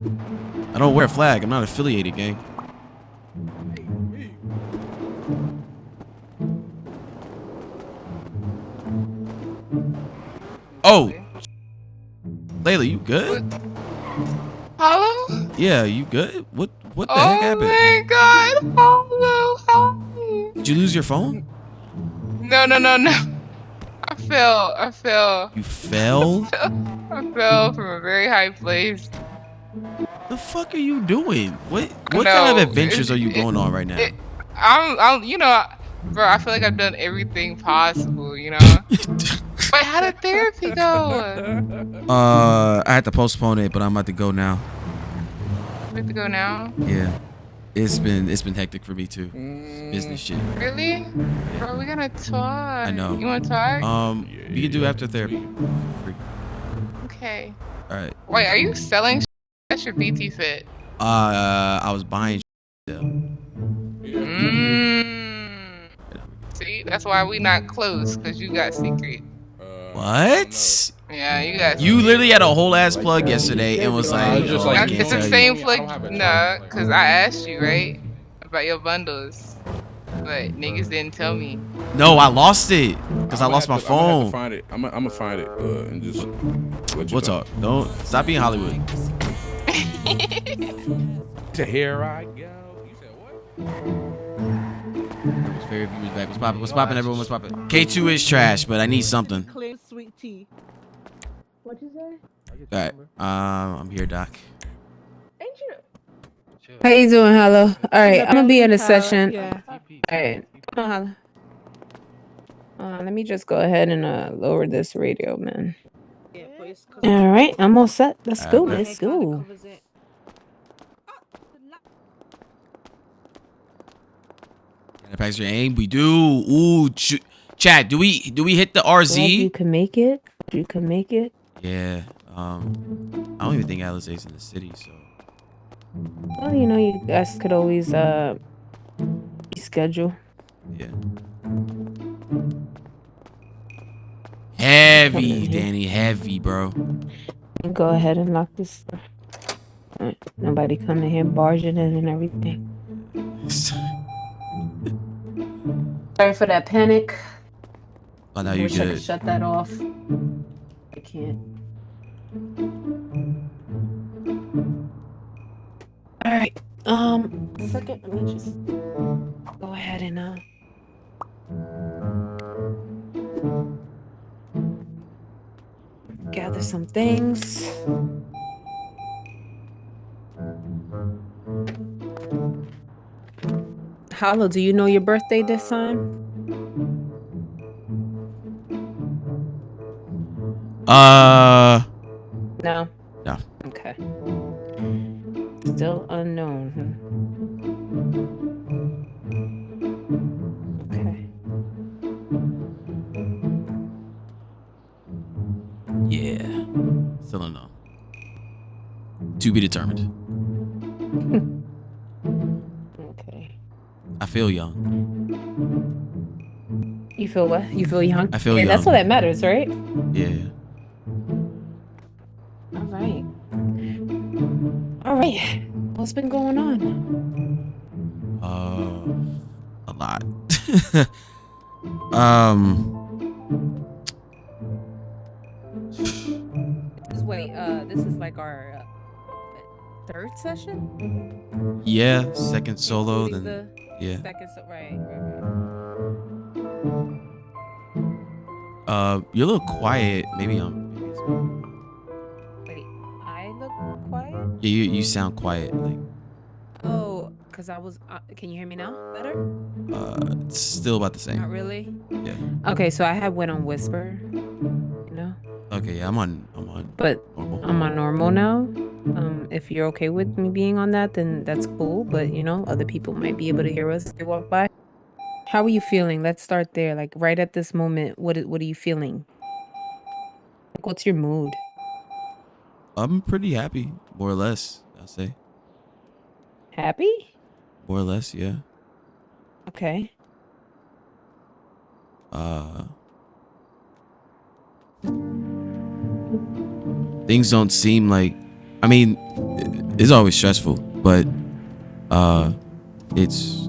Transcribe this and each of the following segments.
I don't wear a flag. I'm not affiliated, gang. Oh, Layla, you good? Hello? Yeah, you good? What the heck Oh happened? my god, hello, hi. Did you lose your phone? No. I fell. You fell? I fell from a very high place. The fuck are you doing? What kind of No, adventures are you going on right now? bro, I feel like I've done everything possible, you know? Wait, how did therapy go? I had to postpone it, but I'm about to go now. We have to go now? Yeah. It's been hectic for me too. Business shit. Really? Bro, we gotta talk. I know. You wanna talk? We can do after therapy. Free. Okay. All right. Wait, are you selling? That's your BT fit. I was buying still. See, that's why we not close, cause you got secret. What? Yeah, you got. You literally had a whole ass plug yesterday and was like, just "Oh, I like, can't It's the tell same you." plug. No, cause I asked you right about your bundles, but niggas didn't tell me. No, I lost it because I lost my phone. I'm gonna find it. I'm gonna find it and just. We'll talk. Don't stop being Hollywood. To here I go. You said what? What's poppin'? What's poppin', everyone? What's poppin'? K2 is trash, but I need something. Clear sweet tea. What you say? All right. I'm here, Doc. Ain't you? How you doing, Hello? All right, I'm gonna be in a Tyler, session. yeah. All right, come on, Hello. Let me just go ahead and lower this radio, man. Yeah, please, 'cause All right, I'm all set. Let's All go. right, Let's go. Manufacturer aim. We do. Ooh, Chad. Do we hit the Well, RZ? you can make it. You can make it. Yeah. I don't even think Alice's in the city, so. Well, you know, you guys could always reschedule. Yeah. Heavy, Danny. Heavy, bro. Go ahead and lock this door. All right, nobody come in here barging in and everything. Sorry for that panic. Oh, no, I you're wish I good. could shut that off. I can't. All right. Second, let me just go ahead and gather some things. Hollow, do you know your birthday this time? No. No. Okay. Still unknown. Okay. Yeah. Still unknown. To be determined. Okay. I feel young. You feel what? You feel young? I feel young. That's all that matters, right? Yeah. All right. All right. What's been going on? A lot. Wait, this is like our third session? Yeah, second solo, Including then the yeah. Second, right. You're a little quiet. Maybe Wait, I look quiet? Yeah, you sound quiet. Like Oh, because I was. Can you hear me now? Better? it's still about the same. Not really. Yeah. Okay, so I had went on whisper. You know. Okay, yeah, I'm on. But normal. I'm on normal now. If you're okay with me being on that, then that's cool. But you know, other people might be able to hear us if they walk by. How are you feeling? Let's start there. Like right at this moment, what are you feeling? Like, what's your mood? I'm pretty happy, more or less. I'll say. Happy? More or less, yeah. Okay. Things don't seem like. I mean, it's always stressful, but it's.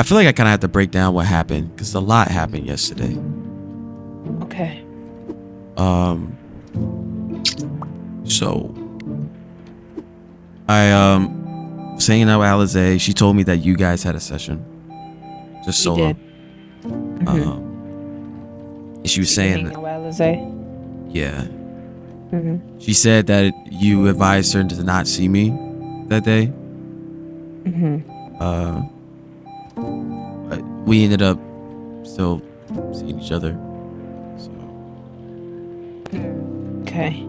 I feel like I kind of have to break down what happened because a lot happened yesterday. Okay. So I saying out with Alizé, she told me that you guys had a session, just We solo. did. Mhm. And she was saying that, yeah. She said that you advised her to not see me that day. But we ended up still seeing each other. So. Okay.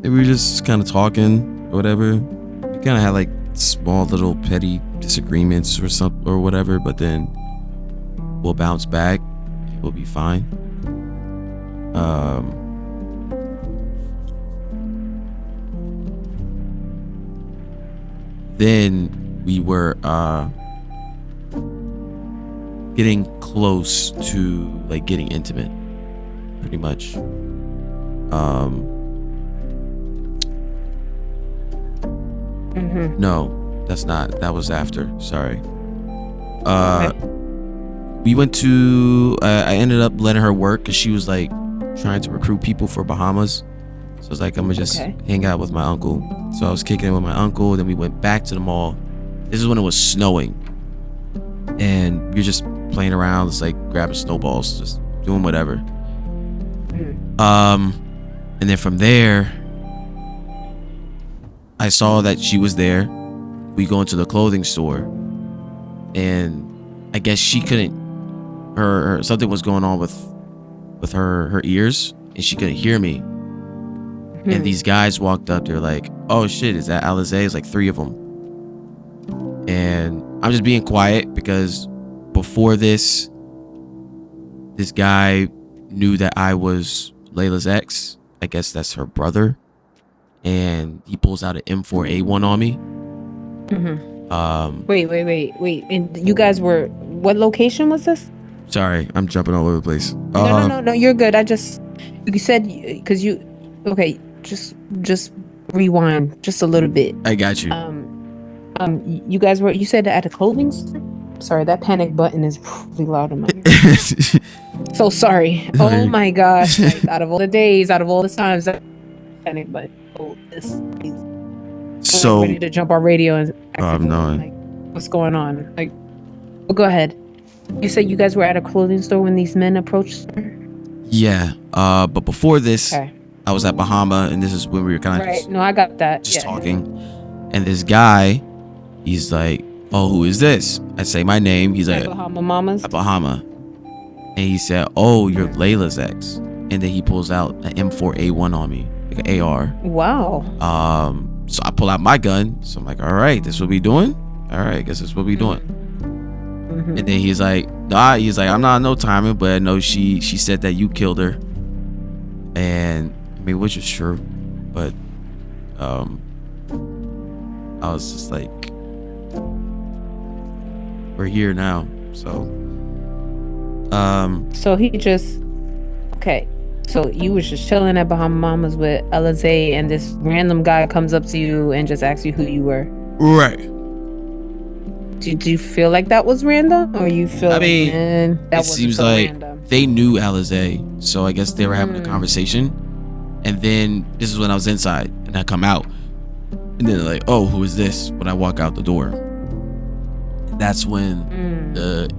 We were just kind of talking or whatever. We kind of had like small little petty disagreements or something or whatever, but then we'll bounce back. We'll be fine. Then we were getting close to like getting intimate, pretty much. No, that's not. That was after. Sorry. We went to. I ended up letting her work because she was like trying to recruit people for Bahamas. So I was like, I'm gonna just hang out with my uncle. So I was kicking it with my uncle. Then we went back to the mall. This is when it was snowing, and we were just playing around, just like grabbing snowballs, just doing whatever. And then from there, I saw that she was there. We go into the clothing store, and I guess she couldn't. Her something was going on with her ears, and she couldn't hear me. And these guys walked up. They're like, "Oh shit, is that Alizé?" It's like 3 of them. And I'm just being quiet because before this guy knew that I was Layla's ex. I guess that's her brother. And he pulls out an M4A1 on me. Wait. And you guys were, what location was this? Sorry, I'm jumping all over the place. No, you're good. You said, because okay, just rewind just a little bit. I got you. You guys were, you said at a clothing store? Sorry, that panic button is really loud in my ear. So sorry. Oh my gosh. Like, out of all the days, out of all the times, that panic button. Oh, this is So ready to jump our radio and no. like, what's going on? Like, well, go ahead. You said you guys were at a clothing store when these men approached her? Yeah. But before this, I was at Bahama, and this is when we were kind of No, I got that. just talking. And this guy, he's like, "Oh, who is this?" I say my name. He's like, Bahama Mamas. At Bahama. And he said, "Oh, you're Layla's ex." And then he pulls out an M4A1 on me, like an AR. Wow. So I pull out my gun. So I'm like, "All right, this what we doing? All right, I guess this what we doing." And then he's like, "Nah," he's like, "I'm not no timing, but I know she said that you killed her." And I mean, which is true, but I was just like, we're here now, so so he just, okay, so you was just chilling at Bahama Mamas with Alizé, and this random guy comes up to you and just asks you who you were. Right. Did you feel like that was random, or you feel? I mean, that it seems so like random? They knew Alizé, so I guess they were having a conversation. And then this is when I was inside, and I come out, and then they're like, "Oh, who is this?" When I walk out the door, and that's when the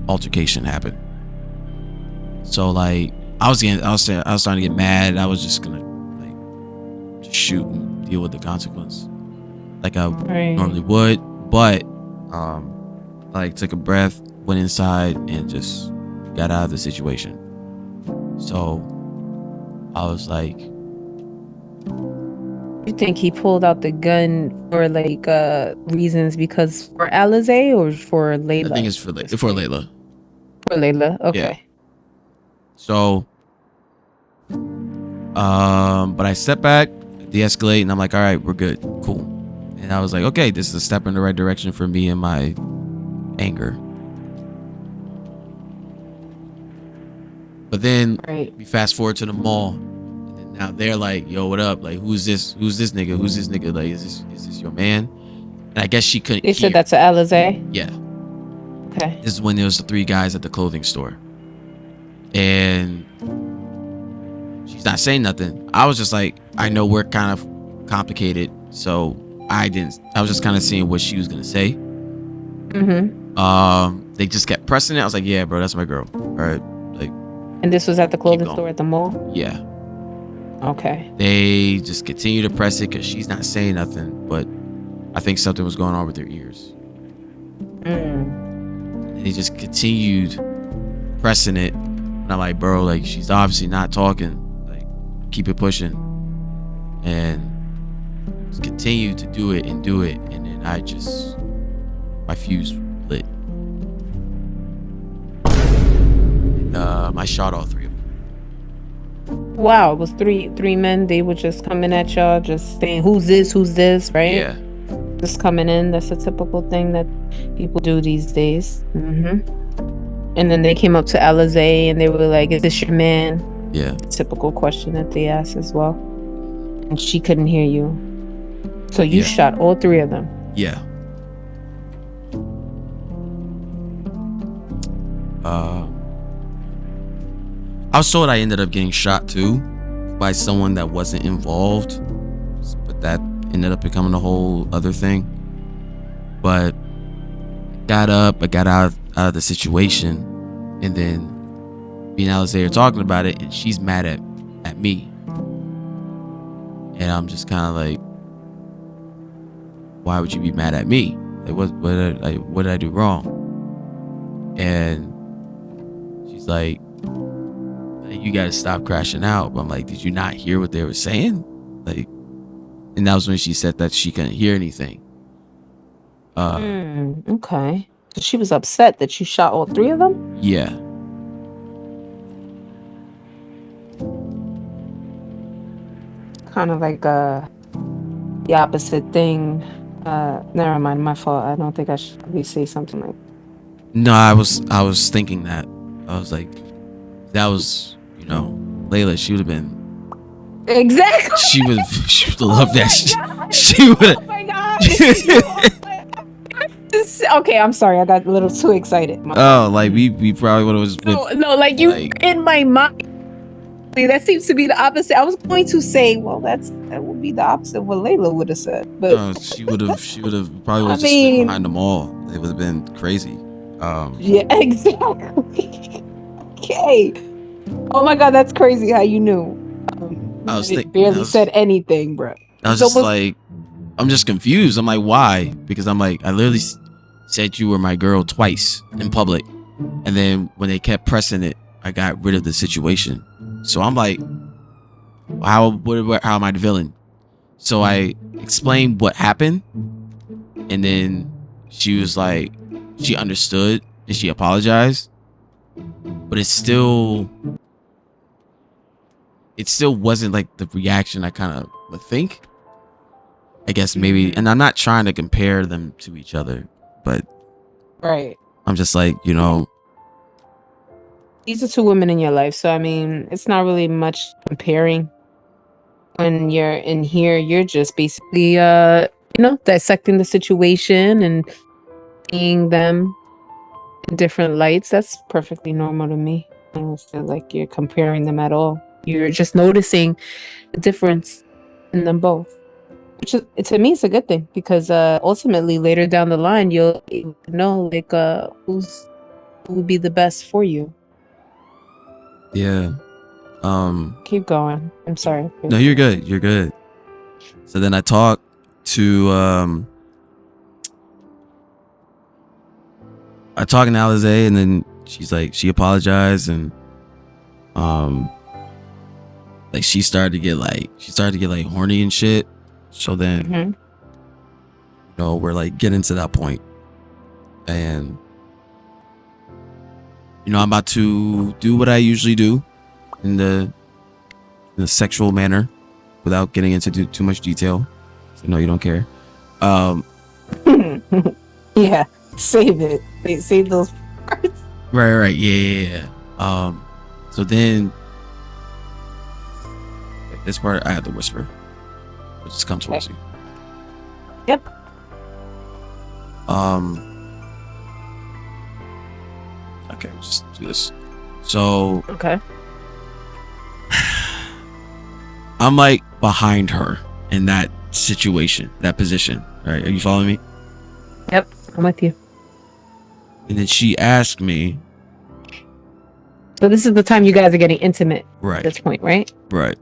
altercation happened. So like, I was starting to get mad. I was just gonna like just shoot and deal with the consequence, like I normally would. But like took a breath, went inside, and just got out of the situation. So I was like, you think he pulled out the gun for like reasons because for Alizé or for Layla? I think it's for Layla. For Layla, okay. Yeah. So but I stepped back, de-escalate, and I'm like, all right, we're good, cool. And I was like, okay, this is a step in the right direction for me and my anger. But then Right. we fast forward to the mall, and then now they're like, "Yo, what up? Like, who's this? Who's this nigga? Who's this nigga? Like, is this your man?" And I guess she couldn't They hear. said that's at Alizé. Yeah. Okay. This is when there was the 3 guys at the clothing store, and she's not saying nothing. I was just like, I know we're kind of complicated, so I was just kind of seeing what she was gonna say. They just kept pressing it. I was like, yeah, bro, that's my girl. All right, like. And this was at the clothing going. store at the mall? Yeah. Okay. They just continue to press it because she's not saying nothing, but I think something was going on with her ears. And they just continued pressing it. And I'm like, bro, like, she's obviously not talking. Like, keep it pushing. And just continued to do it. And then my fuse lit. And I shot all 3 of them. Wow, it was three men. They were just coming at y'all, just saying, who's this, right? Yeah. Just coming in. That's a typical thing that people do these days. And then they came up to Alizé and they were like, is this your man? Yeah. Typical question that they ask as well. And she couldn't hear you. So you shot all 3 of them? Yeah. I was told I ended up getting shot too by someone that wasn't involved, but that ended up becoming a whole other thing. But I got out of the situation, and then me and Alizé are talking about it, and she's mad at me, and I'm just kind of like, why would you be mad at me? Like, what did I do wrong? And she's like, you gotta stop crashing out. But I'm like, did you not hear what they were saying? Like, and that was when she said that she couldn't hear anything. Okay. So she was upset that you shot all 3 of them? Yeah. Kind of like the opposite thing. Never mind, my fault. I don't think I should really say something like that. No, I was thinking that. I was like, that was, Layla, she would have been. Exactly. She would have loved that shit. She would have. Oh my god. Okay, I'm sorry. I got a little too excited. Oh, like we probably would have. No, like you in my mind. That seems to be the opposite. I was going to say, well, that would be the opposite of what Layla would have said. But no, she would have probably would have just split behind them all. It would have been crazy. Yeah, exactly. Okay. Oh my god, that's crazy how you knew. I was barely said anything, bro. I was just like, I'm just confused. I'm like, why? Because I'm like, I literally said you were my girl twice in public, and then when they kept pressing it, I got rid of the situation. So I'm like, how am I the villain? So I explained what happened, and then she was like, she understood and she apologized, but it still wasn't like the reaction I kind of would think. I guess maybe, and I'm not trying to compare them to each other, but right. I'm just like, these are 2 women in your life, so I mean, it's not really much comparing. When you're in here, you're just basically, dissecting the situation and seeing them in different lights. That's perfectly normal to me. I don't feel like you're comparing them at all. You're just noticing the difference in them both, which is, to me, it's a good thing, because ultimately later down the line, you'll know like who would be the best for you. Yeah. Keep going. I'm sorry. No, you're good. So then I talked to Alizé, and then she's like, she apologized, and like she started to get like horny and shit. So then we're like getting to that point, and I'm about to do what I usually do in the sexual manner without getting into too much detail. So no, you don't care. Yeah, save it. Save those parts. Right. Yeah. So then this part I have to whisper. It'll just come towards you. Yep. Okay, we'll just do this. So Okay. I'm like behind her in that situation, that position. Right? Are you following me? Yep. I'm with you. And then she asked me. So this is the time you guys are getting intimate at Right. this point, right? Right.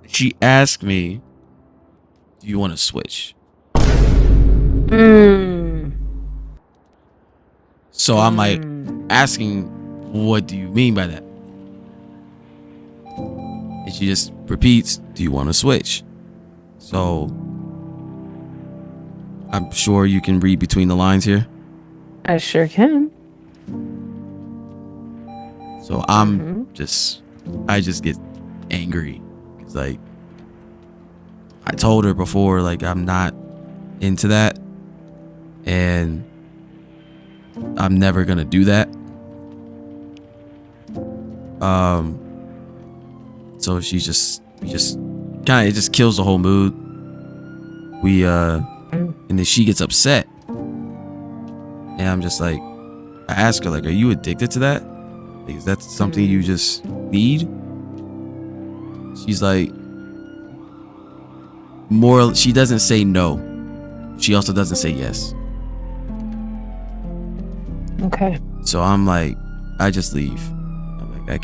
She asked me, "Do you want to switch?" So I'm like asking, "What do you mean by that?" And she just repeats, "Do you want to switch?" So I'm sure you can read between the lines here. I sure can. So I just get angry. It's like, I told her before, like, I'm not into that. And I'm never going to do that. So she just kind of, it just kills the whole mood. And then she gets upset. And I'm just like, I ask her, like, are you addicted to that? Like, is that something you just need? She's like, she doesn't say no. She also doesn't say yes. Okay. So I'm like, I just leave. I'm like, I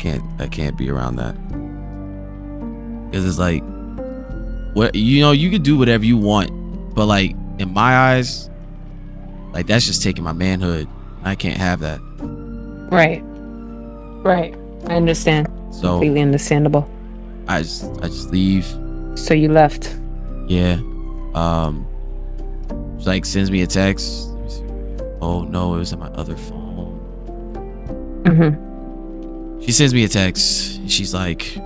can't be around that. Because it's like, what, you can do whatever you want, but like, in my eyes, like, that's just taking my manhood. I can't have that. Right. I understand. So completely understandable. I just leave. So you left. Yeah. She like sends me a text. Oh no, it was on my other phone. She sends me a text. She's like,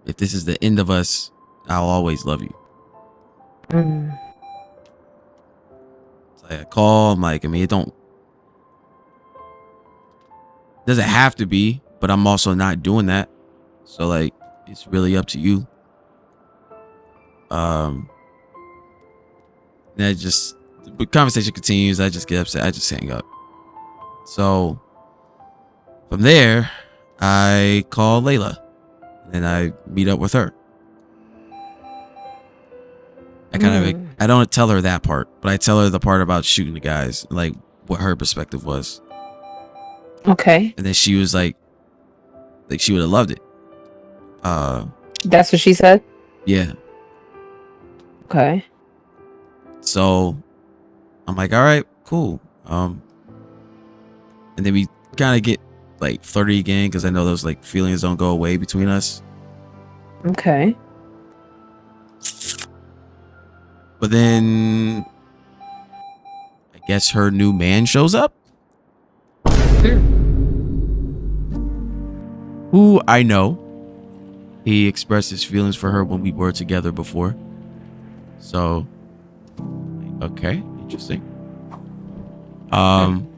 if this is the end of us, I'll always love you. So I call. I'm like, I mean, it doesn't have to be, but I'm also not doing that. So like, it's really up to you. And the conversation continues. I just get upset. I just hang up. So from there, I call Layla and I meet up with her. I kind of like, I don't tell her that part, but I tell her the part about shooting the guys, like what her perspective was. Okay. And then she was like she would have loved it. That's what she said? Yeah. Okay. So I'm like, all right, cool. And then we kind of get like flirty again because I know those like feelings don't go away between us. Okay. But then I guess her new man shows up. Who I know. He expressed his feelings for her when we were together before. So, okay, interesting. And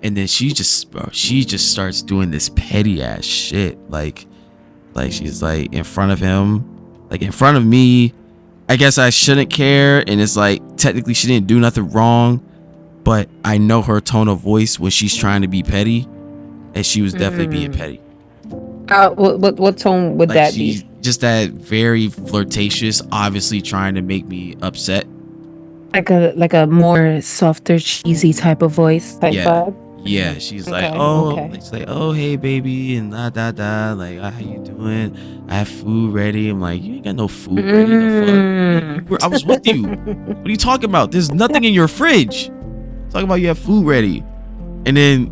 then she just starts doing this petty ass shit. Like she's like in front of him, like in front of me. I guess I shouldn't care. And it's like, technically she didn't do nothing wrong, but I know her tone of voice when she's trying to be petty, and she was definitely being petty. What tone would Like, that she's be? just that very flirtatious, obviously trying to make me upset. Like a more softer, cheesy type of voice type vibe? Yeah, she's like, Okay, oh, okay. she's like, oh, hey, baby, and like, how you doing? I have food ready. I'm like, you ain't got no food ready. The fuck? I was with you. What are you talking about? There's nothing in your fridge. Talking about you have food ready, and then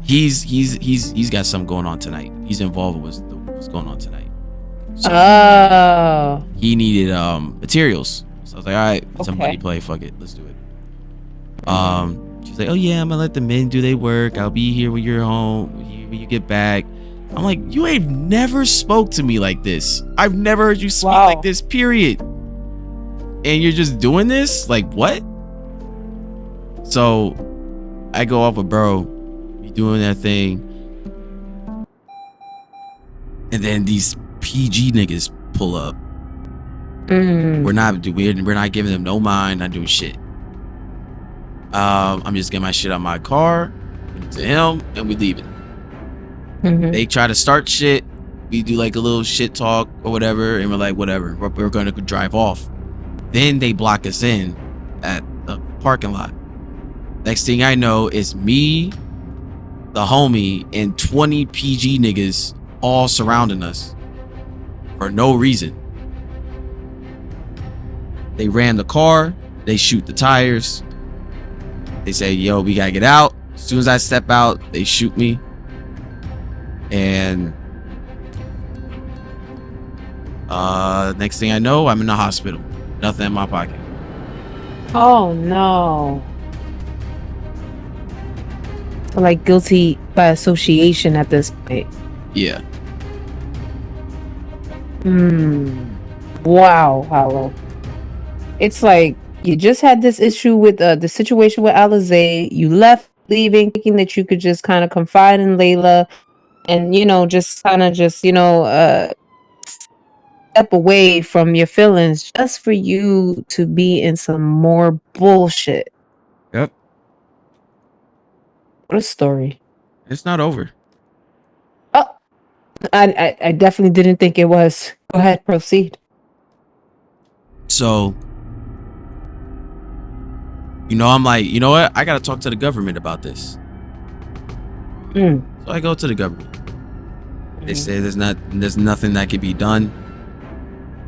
he's got something going on tonight. He's involved with what's going on tonight. So he needed materials. So I was like, all right, it's a money play. Fuck it, let's do it. She's like, oh yeah, I'm gonna let the men do their work. I'll be here when you're home, when you get back. I'm like, you ain't never spoke to me like this. I've never heard you speak like this, period. and you're just doing this? Like, what? So I go off with bro, you doing that thing, and then these PG niggas pull up. We're not giving them no mind, not doing shit. I'm just getting my shit out of my car to him, and we leave it. They try to start shit. We do like a little shit talk or whatever, and we're like, whatever, we're gonna drive off. Then they block us in at the parking lot. Next thing I know, it's me, the homie, and 20 PG niggas all surrounding us for no reason. They ran the car, they shoot the tires. They say, yo, we gotta get out. As soon as I step out, they shoot me. And next thing I know, I'm in the hospital. Nothing in my pocket. Oh no. So, like, guilty by association at this point. Yeah. Wow, Hollow. It's like you just had this issue with the situation with Alizé. You left leaving thinking that you could just kind of confide in Layla and, you know, just kind of just, you know, step away from your feelings just for you to be in some more bullshit. Yep. What a story. It's not over. Oh, I definitely didn't think it was. Go ahead, proceed. So, you know, I'm like, you know what? I gotta talk to the government about this. So I go to the government. They say there's nothing that can be done.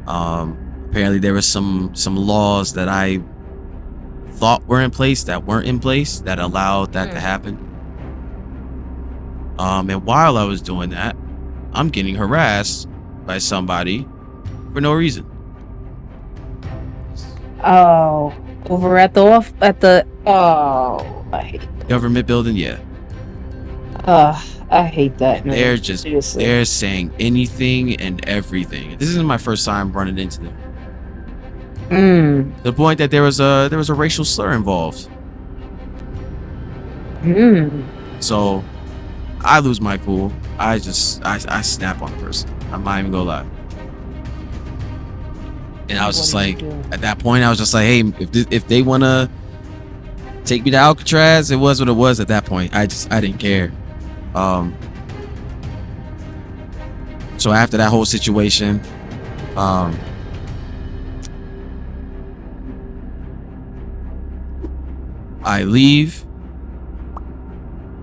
Apparently there was some laws that I thought were in place that weren't in place that allowed that to happen. And while I was doing that, I'm getting harassed by somebody for no reason. Oh, over at the I hate Government building, yeah. I hate that. Man. They're just Seriously. they're saying anything and everything. This isn't my first time running into them. The point that there was a racial slur involved. So I lose my cool. I snap on the person. I'm not even gonna lie. And I was just like, at that point, I was just like, hey, if they wanna take me to Alcatraz, it was what it was at that point. I didn't care. So after that whole situation, I leave,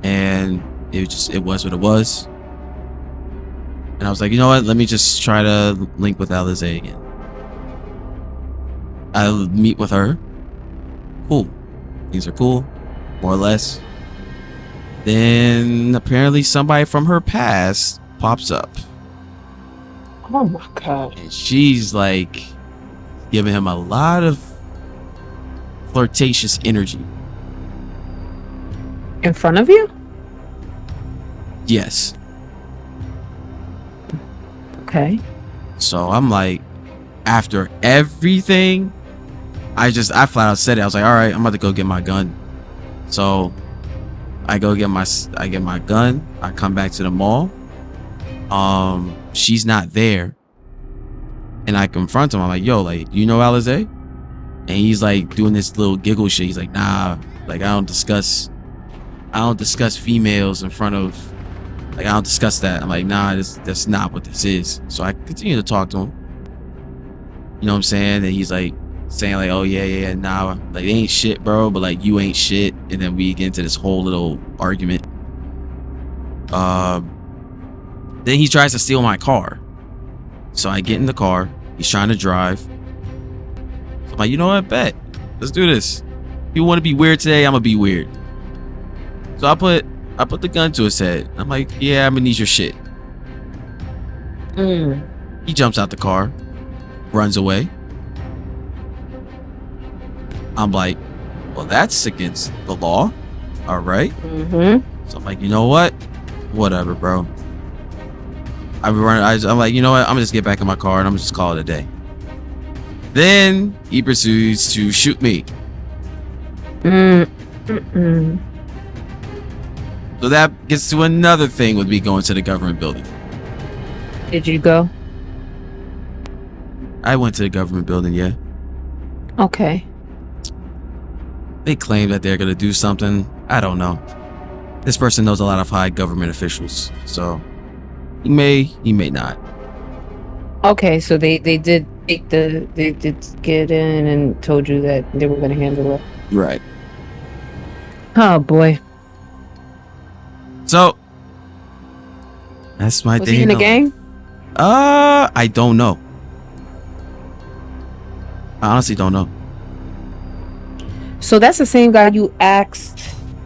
and it was what it was. And I was like, you know what? Let me just try to link with Alizé again. I'll meet with her. Cool. Things are cool, more or less. Then apparently somebody from her past pops up. Oh my god. And she's like giving him a lot of flirtatious energy. In front of you? Yes. Okay. So I'm like, after everything, I flat out said it. I was like, all right, I'm about to go get my gun. So I get my gun. I come back to the mall. She's not there. And I confront him. I'm like, yo, like, you know Alizé? And he's like doing this little giggle shit. He's like, nah, like I don't discuss females in front of, like, I don't discuss that. I'm like, nah, that's not what this is. So I continue to talk to him. You know what I'm saying? And he's like saying like, oh yeah, nah, like they ain't shit, bro, but like you ain't shit. And then we get into this whole little argument. Then he tries to steal my car. So I get in the car. He's trying to drive. So I'm like, you know what? Bet. Let's do this. If you want to be weird today, I'm gonna be weird. So I put the gun to his head. I'm like, yeah, I'm gonna need your shit. He jumps out the car, runs away. I'm like, well, that's against the law. All right. So I'm like, you know what? Whatever, bro. I'm like, you know what? I'm gonna just get back in my car and I'm gonna just call it a day. Then he proceeds to shoot me. So that gets to another thing with me going to the government building. Did you go? I went to the government building, yeah. Okay. They claim that they're gonna do something. I don't know. This person knows a lot of high government officials, so he may not. Okay, so they did take they did get in and told you that they were gonna handle it. Right. Oh boy. So that's my Was day. he in the gang? I don't know. I honestly don't know. So that's the same guy you asked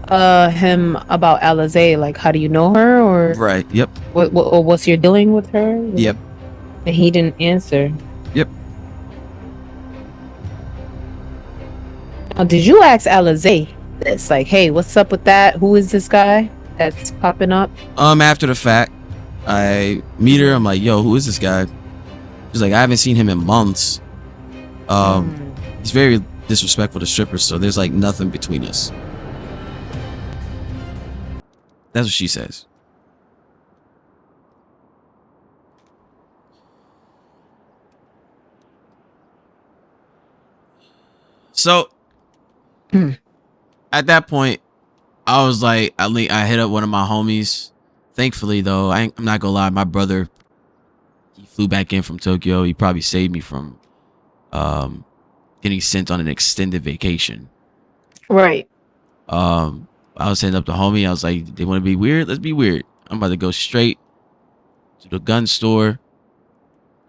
him about Alizé, like how do you know her, or Right. Yep. or what's your dealing with her? Yep. And he didn't answer. Yep. Now, did you ask Alizé this? Like, hey, what's up with that? Who is this guy that's popping up? After the fact, I meet her. I'm like, yo, who is this guy? She's like, I haven't seen him in months. He's very disrespectful to strippers, so there's like nothing between us. That's what she says. So at that point, I was like, I hit up one of my homies. Thankfully, though, I'm not gonna lie, my brother, he flew back in from Tokyo. He probably saved me from getting sent on an extended vacation. Right. I was hitting up the homie. I was like, they want to be weird? Let's be weird. I'm about to go straight to the gun store.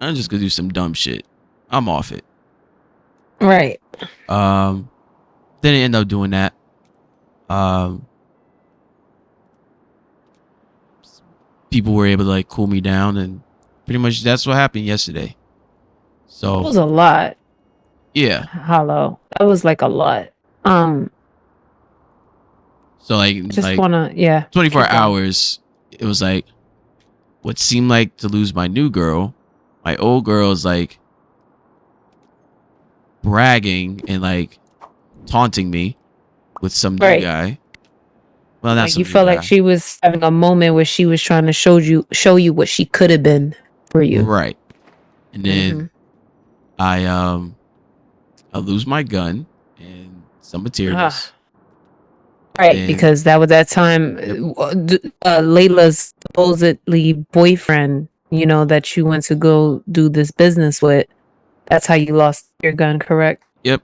I'm just gonna do some dumb shit. I'm off it. Right. Didn't end up doing that. People were able to like cool me down, and pretty much that's what happened yesterday. So It was a lot. yeah. Hollow. That was like a lot. So Just wanna 24 keep going. hours. It was like what seemed like to lose my new girl. My old girl is like bragging and like taunting me with some new Right. guy. Well, not Like some you new felt guy. like she was having a moment where she was trying to show you what she could have been for you. Right. And then I lose my gun and some materials. Right, And- because that was that time Layla's supposedly boyfriend, you know, that you went to go do this business with. That's how you lost your gun, correct? Yep.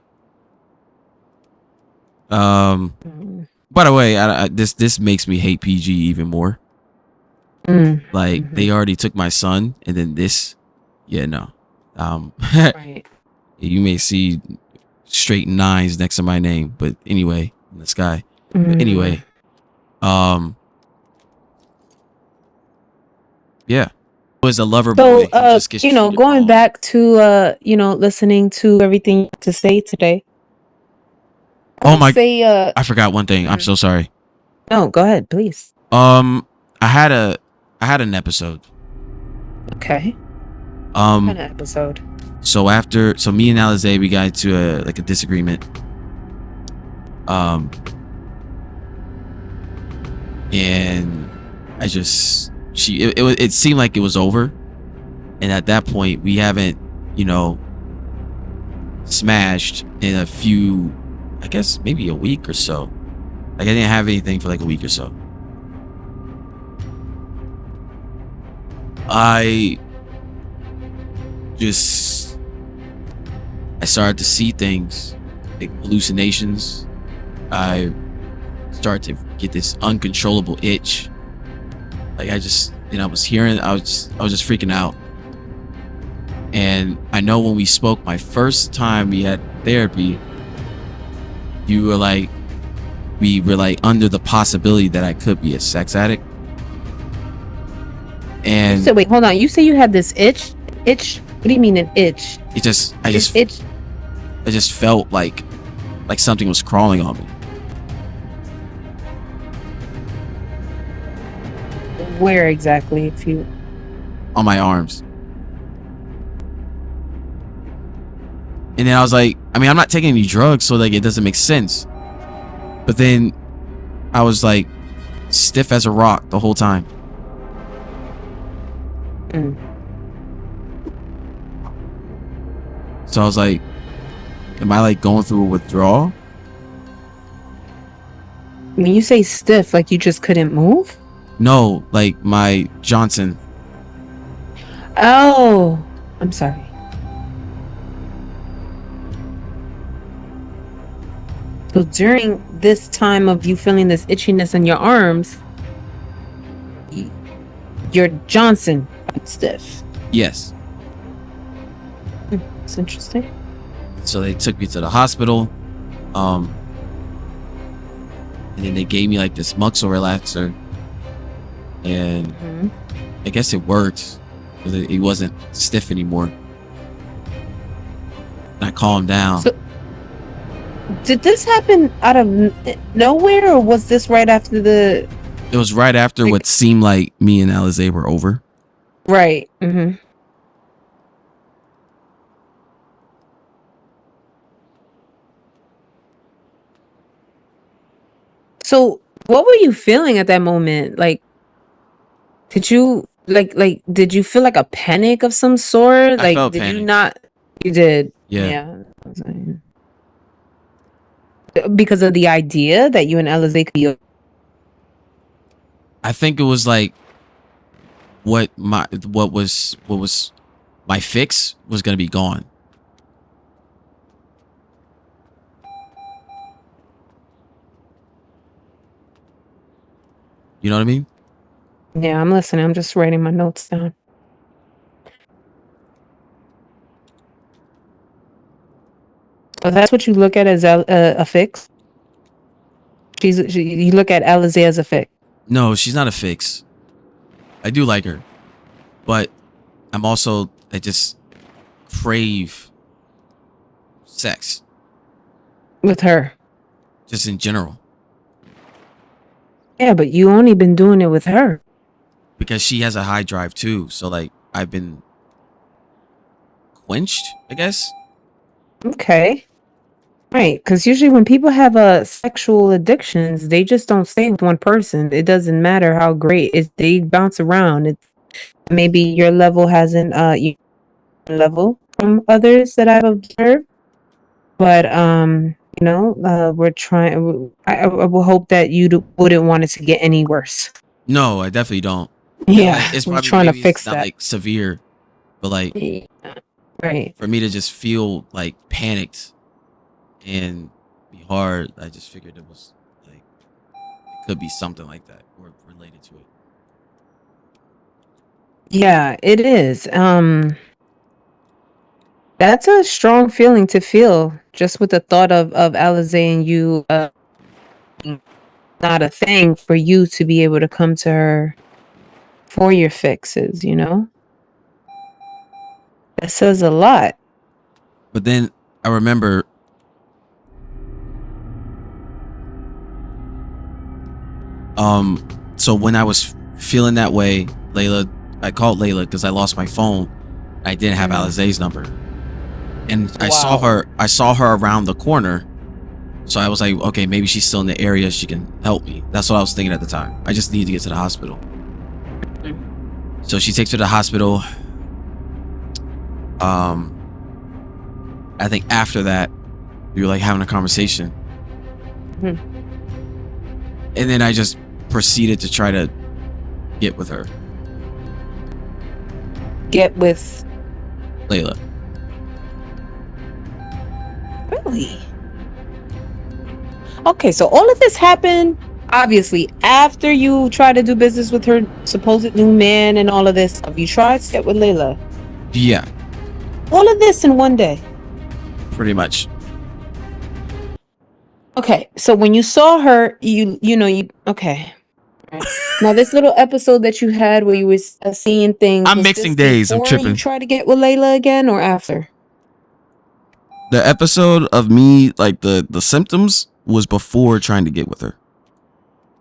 By the way, this makes me hate PG even more. Like they already took my son, and then this, yeah, no. Right. You may see straight 9s next to my name, but anyway, in the sky. But anyway, yeah, it was a lover boy. So, who just gets you know, treated going wrong. back to, you know, listening to everything you have to say today. Oh my! Say, I forgot one thing. I'm so sorry. no, go ahead, please. I had an episode. Okay. Kind of Um, episode. so me and Alizé, we got into a disagreement. And I just it seemed like it was over, and at that point we haven't, you know, smashed in a few, I guess maybe a week or so. Like I didn't have anything for like a week or so. I started to see things, like hallucinations. I started to get this uncontrollable itch. Like I was just freaking out. And I know when we spoke my first time we had therapy, we were like under the possibility that I could be a sex addict. And So wait, hold on. You say you had this itch? Itch? What do you mean an itch? I just Itch? felt like something was crawling on me. Where exactly? If you On my arms. And then I was like, I mean, I'm not taking any drugs, so like it doesn't make sense. But then I was like stiff as a rock the whole time. So I was like, am I like going through a withdrawal? When you say stiff, like you just couldn't move? No, like my Johnson. Oh, I'm sorry. So during this time of you feeling this itchiness in your arms, your Johnson got stiff. Yes. It's interesting. So they took me to the hospital. And then they gave me like this muscle relaxer. And I guess it worked. Because it wasn't stiff anymore. And I calmed down. So, did this happen out of nowhere, or was this right after the... It was right after what seemed like me and Alizé were over. Right. So what were you feeling at that moment? Like, did you did you feel like a panic of some sort? I Like, felt did panic. you not? You did. Yeah. Because of the idea that you and Alizé could be. I think it was like what was my fix was gonna be gone. You know what I mean? Yeah, I'm listening. I'm just writing my notes down. So that's what you look at as a fix? You look at Alizé as a fix? No, she's not a fix. I do like her. But I just crave sex. With her? Just in general. Yeah, but you only been doing it with her. Because she has a high drive too. So like I've been quenched, I guess. Okay. Right, because usually when people have sexual addictions, they just don't stay with one person. It doesn't matter how great they bounce around. It's maybe your level hasn't level from others that I've observed, but we're trying. I will hope that you wouldn't want it to get any worse. No, I definitely don't. Yeah, Like, it's we're probably trying to maybe fix it's not that. like severe, but like Right. for me to just feel like panicked and be hard, I just figured it was like it could be something like that or related to it. Yeah, it is. That's a strong feeling to feel, just with the thought of Alizé and you not a thing for you to be able to come to her for your fixes, you know? That says a lot. But then I remember so when I was feeling that way, I called Layla because I lost my phone. I didn't have Alizé's number. And I saw her around the corner. So I was like, okay, maybe she's still in the area. She can help me. That's what I was thinking at the time. I just need to get to the hospital. So she takes her to the hospital. I think after that, we were like having a conversation. And then I just proceeded to try to get with her. Get with Layla. Really? Okay, so all of this happened obviously after you tried to do business with her supposed new man and all of this stuff. You tried to get with Layla. Yeah. All of this in one day. Pretty much. Okay, so when you saw her, you okay. Right. Now this little episode that you had where you was seeing things. I'm mixing days. I'm tripping. You try to get with Layla again or after? The episode of me, like the symptoms, was before trying to get with her.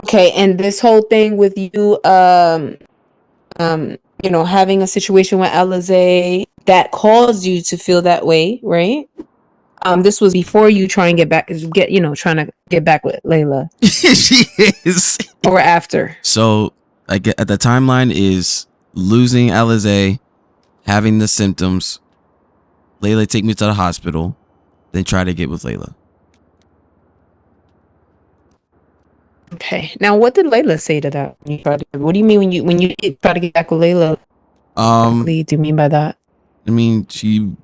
Okay, and this whole thing with you, having a situation with Alizé that caused you to feel that way, right? This was before you try and trying to get back with Layla, She is. or after? So I get at the timeline is losing Alizé, having the symptoms. Layla take me to the hospital, then try to get with Layla. Okay. Now, what did Layla say to that? What do you mean when you try to get back with Layla? What do you mean by that? I mean, she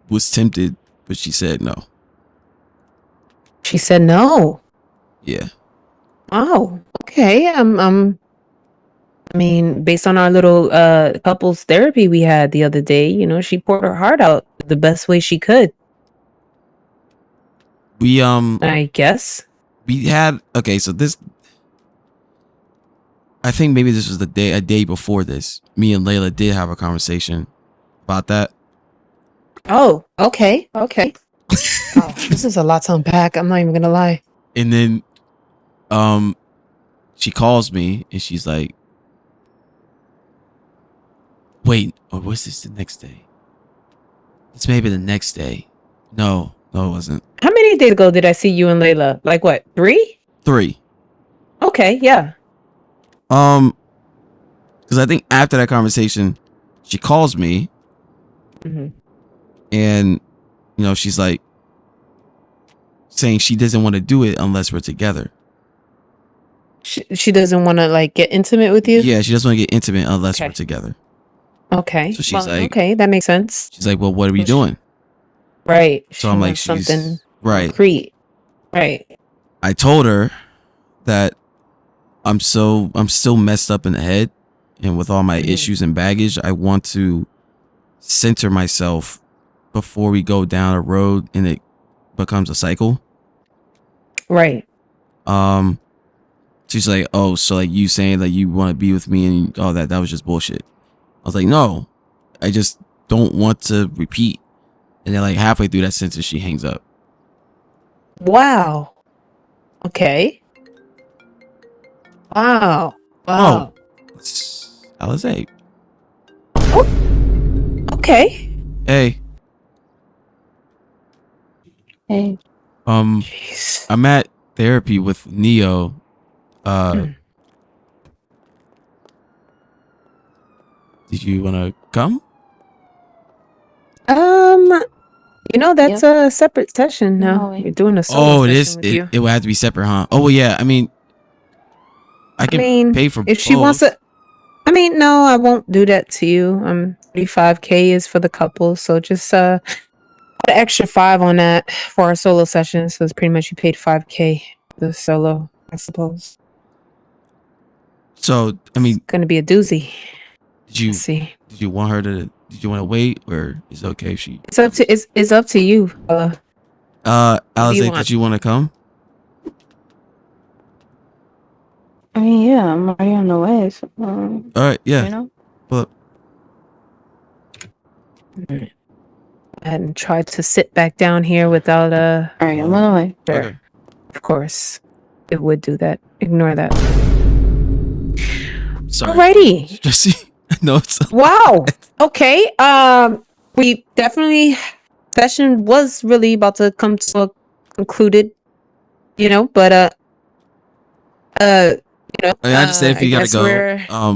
was tempted, but she said no. She said no. Yeah. Oh, okay. I mean, based on our little couples therapy we had the other day, she poured her heart out the best way she could. We I guess. we had so this, I think maybe this was a day before this. Me and Layla did have a conversation about that. Oh, okay. Oh, this is a lot to unpack. I'm not even gonna lie. And then she calls me and she's like, wait, or was this the next day? It's maybe the next day. No, it wasn't. How many days ago did I see you and Layla? Like what? 3? 3. Okay, yeah. Because I think after that conversation, she calls me, and she's like saying she doesn't want to do it unless we're together. She doesn't want to like get intimate with you. Yeah, she doesn't want to get intimate unless we're together. Okay. So she's like, okay, that makes sense. She's like, well, what are we doing? Right. So I'm like, something right. concrete. Right. I told her that I'm still messed up in the head, and with all my issues and baggage, I want to center myself before we go down a road and it becomes a cycle. Right. She's like, oh, so like you saying that you want to be with me and all that was just bullshit. I was like, no, I just don't want to repeat. And then like halfway through that sentence, she hangs up. Wow. Okay. Wow. Oh, it's Alizé. Oh. Okay. Hey. Hey. Jeez. I'm at therapy with Neo. Did you want to come? That's a separate session now. You're doing a solo session with you. It would have to be separate, huh? Oh, well, yeah. I mean, I can pay for if both. she wants to. I mean, no, I won't do that to you. 35K is for the couple, so just put an extra 5 on that for our solo session. So it's pretty much you paid 5K for the solo, I suppose. So I mean, it's gonna be a doozy. Did you want her to? Did you want to wait, or is it okay if she? It's up to you. Alizé, did you want to come? I mean, yeah, I'm already on the way. So, all right, yeah. But I hadn't tried to sit back down here without all right, I'm on the way. Sure. Okay. Of course, it would do that. Ignore that. Sorry. Alrighty. Just no. Wow. Okay. We definitely session was really about to come to a concluded. But I understand if you gotta go.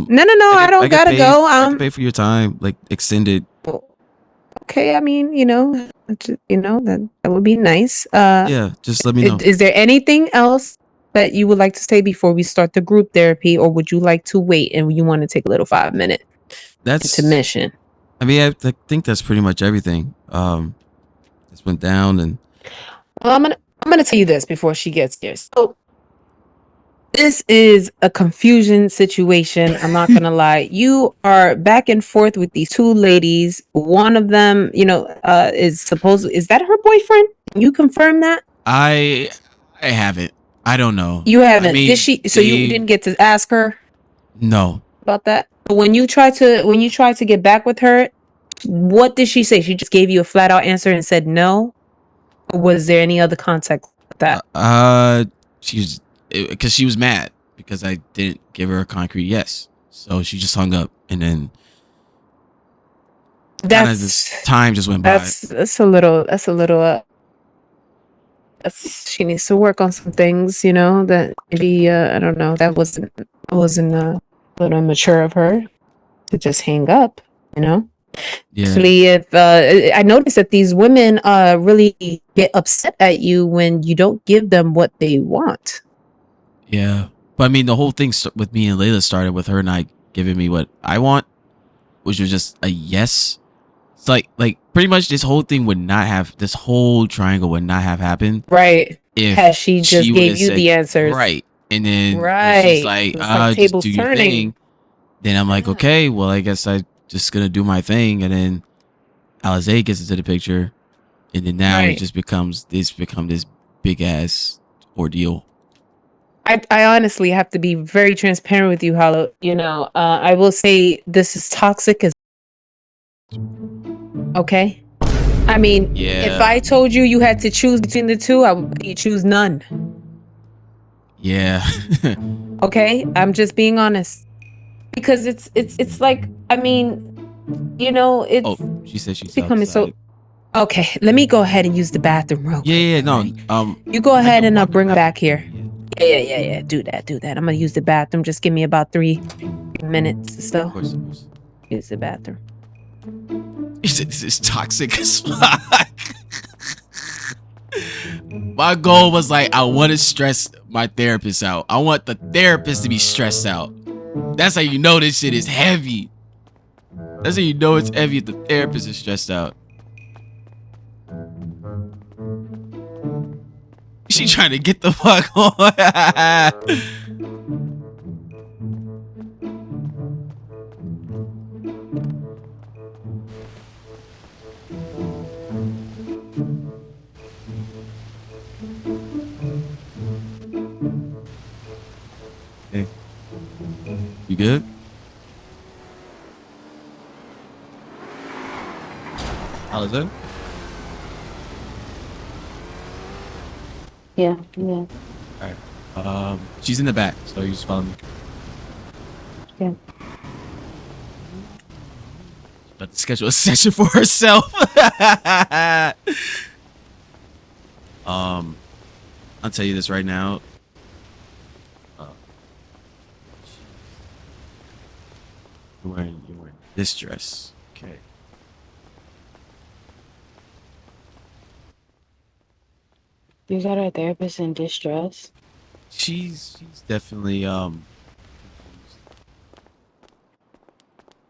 No, I don't gotta go. I can pay for your time, like extended. Okay, I mean, that would be nice. Yeah, just let me know. Is there anything else that you would like to say before we start the group therapy, or would you like to wait and you want to take a little 5-minute intermission? I mean, I think that's pretty much everything. This went down, and well, I'm gonna tell you this before she gets here. So this is a confusion situation. I'm not gonna lie. You are back and forth with these 2 ladies. One of them, is that her boyfriend? You confirm that? I haven't. I don't know. You haven't. Did she? So you didn't get to ask her? No. About that? When you tried to get back with her, what did she say? She just gave you a flat out answer and said no? Or was there any other context with that? Because she was mad because I didn't give her a concrete yes. So she just hung up, and then time just went by. That's a little she needs to work on some things, you know, that maybe I don't know, that wasn't a little immature of her to just hang up, you know. Yeah. Actually, if I noticed that these women really get upset at you when you don't give them what they want. Yeah. But I mean, the whole thing with me and Layla started with her not giving me what I want, which was just a yes. It's like pretty much this whole thing would not have, this whole triangle would not have happened. Right. If Has she just would gave have you said, the answers. right. And then Right. she's like, It's like just tables do your turning. thing. Then I'm like, okay, well, I guess I just gonna do my thing. And then Alizé gets into the picture. And then now it just becomes this big ass ordeal. I honestly have to be very transparent with you, Hollow. You know, I will say this is toxic as okay. I mean, if I told you you had to choose between the two, I would you choose none. Yeah. Okay, I'm just being honest because it's like, I mean, you know, it's. Oh, she said she's becoming outside. so. Okay, let me go ahead and use the bathroom real quick. Yeah, no. Right? You go ahead and bring her back here. Yeah. Do that. I'm gonna use the bathroom. Just give me about 3 minutes or so. Of course. Use the bathroom. This is toxic as fuck. My goal was like, I want to stress my therapist out. I want the therapist to be stressed out. That's how you know this shit is heavy. That's how you know it's heavy if the therapist is stressed out. She trying to get the fuck on. Hey, you good? How is it? Yeah. All right. She's in the back, so you just follow me. Yeah. About to schedule a session for herself. I'll tell you this right now. You're wearing this dress. Okay. You got our therapist in distress? She's definitely confused.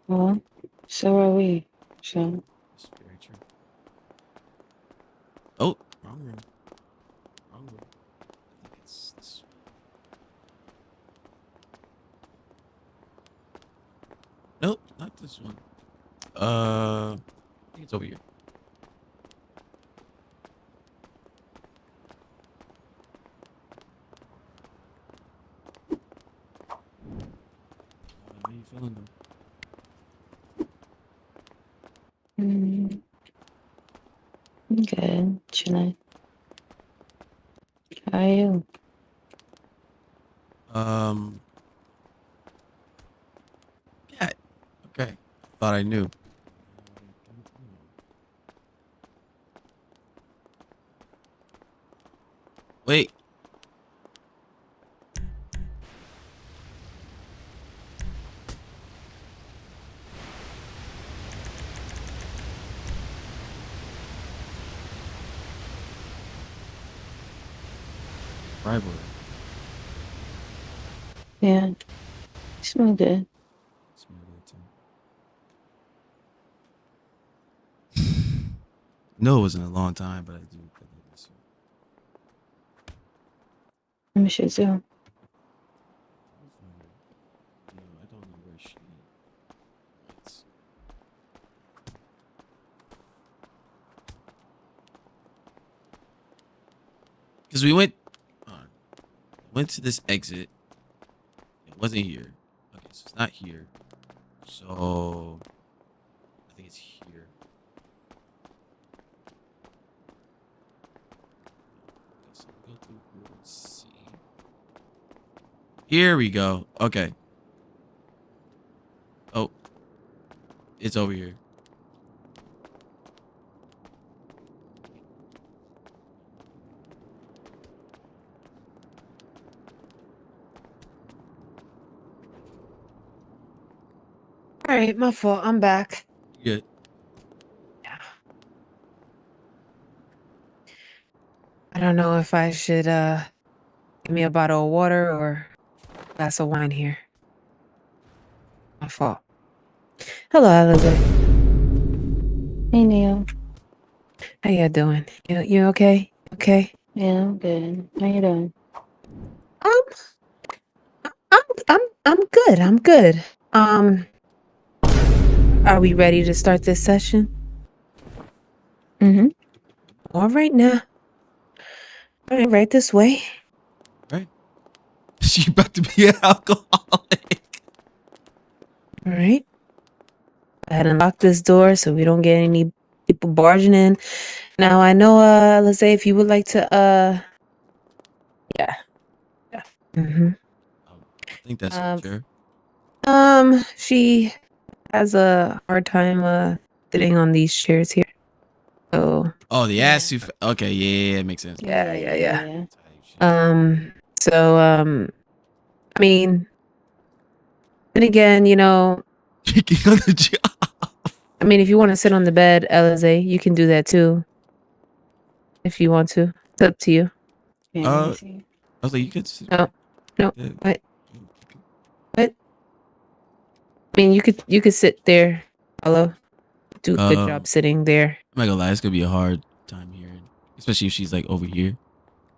Well, so are we. So. That's very true. Oh, wrong room. Wrong room. I think it's this one. Nope, not this one. I think it's over here. How you feeling though? I'm good. Chilling. How are you? Yeah. Okay. Thought I knew. Wait. Rivalry. Yeah. You smell good. Smell good too. No, it wasn't a long time, but I do. I miss you too. No, I don't know where she is. Because we went to this exit. It wasn't here. Okay, so it's not here. So I think it's here. So go through here and see. Here we go. Okay. Oh, it's over here. All right, my fault. I'm back. Good. I don't know if I should give me a bottle of water or a glass of wine here. My fault. Hello, Alize. Hey, Neil. How you doing? You okay? Okay. Yeah, I'm good. How you doing? Um, I'm good. I'm good. Are we ready to start this session? Mm-hmm. All right now. All right this way. Right. She about to be an alcoholic. All right. Go ahead and lock this door so we don't get any people barging in. Now I know, let's say if you would like to, yeah. Mm-hmm. I think that's her chair. She has a hard time sitting on these chairs here. So Oh, the ass too. Okay, yeah, it makes sense. yeah. I mean, and again, Kicking on the job. I mean, if you want to sit on the bed, Elize, you can do that too. If you want to, it's up to you. I was like, you could. No, what? I mean, you could sit there. Hello, do a good job sitting there. I'm not gonna lie, it's gonna be a hard time here, especially if she's like over here.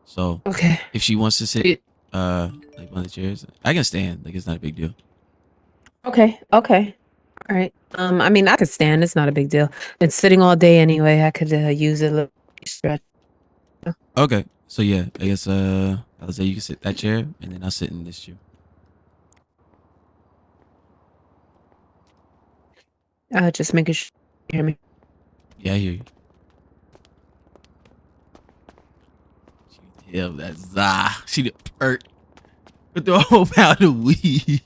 So Okay. if she wants to sit, like one of the chairs, I can stand. Like it's not a big deal. Okay. All right. I mean, I could stand. It's not a big deal. Been sitting all day anyway. I could use a little stretch. Okay. So yeah, I guess I'll say you can sit that chair, and then I'll sit in this chair. Just making sure you hear me. Yeah, I hear you. Yeah, that's she did pert with the whole pound of weed.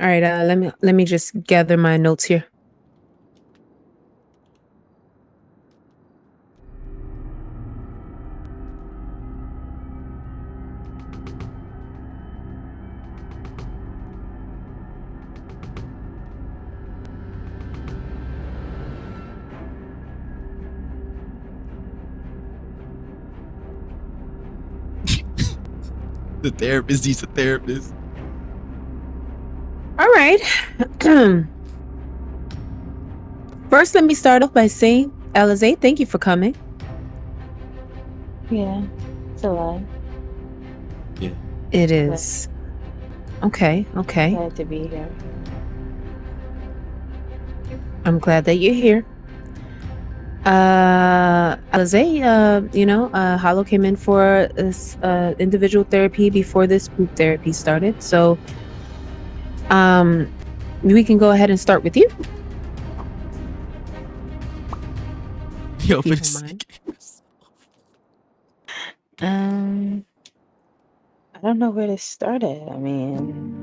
All right. Let me just gather my notes here. The therapist needs a therapist. All right. First, let me start off by saying, Alize, thank you for coming. Yeah, it's a lot. Yeah. It is. Okay. Glad to be here. I'm glad that you're here. Alize, Hollow came in for this individual therapy before this group therapy started. So, we can go ahead and start with you. Yo, If you but don't mind. I don't know where to start it. I mean,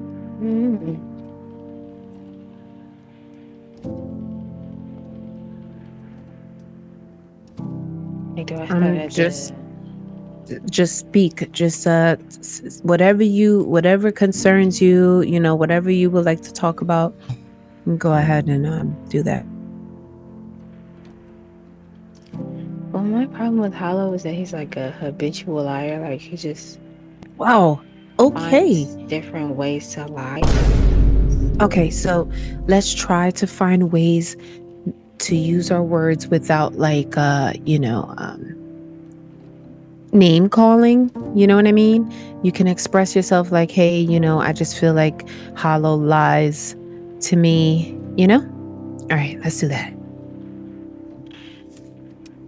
like, do I start at just speak. Just whatever concerns you, whatever you would like to talk about, go ahead and do that. Well, my problem with Hollow is that he's like a habitual liar. Like, he just Wow. Okay. finds different ways to lie. Okay, so let's try to find ways to use our words without name calling. You know what I mean? You can express yourself like, hey, I just feel like Hollow lies to me, All right, let's do that.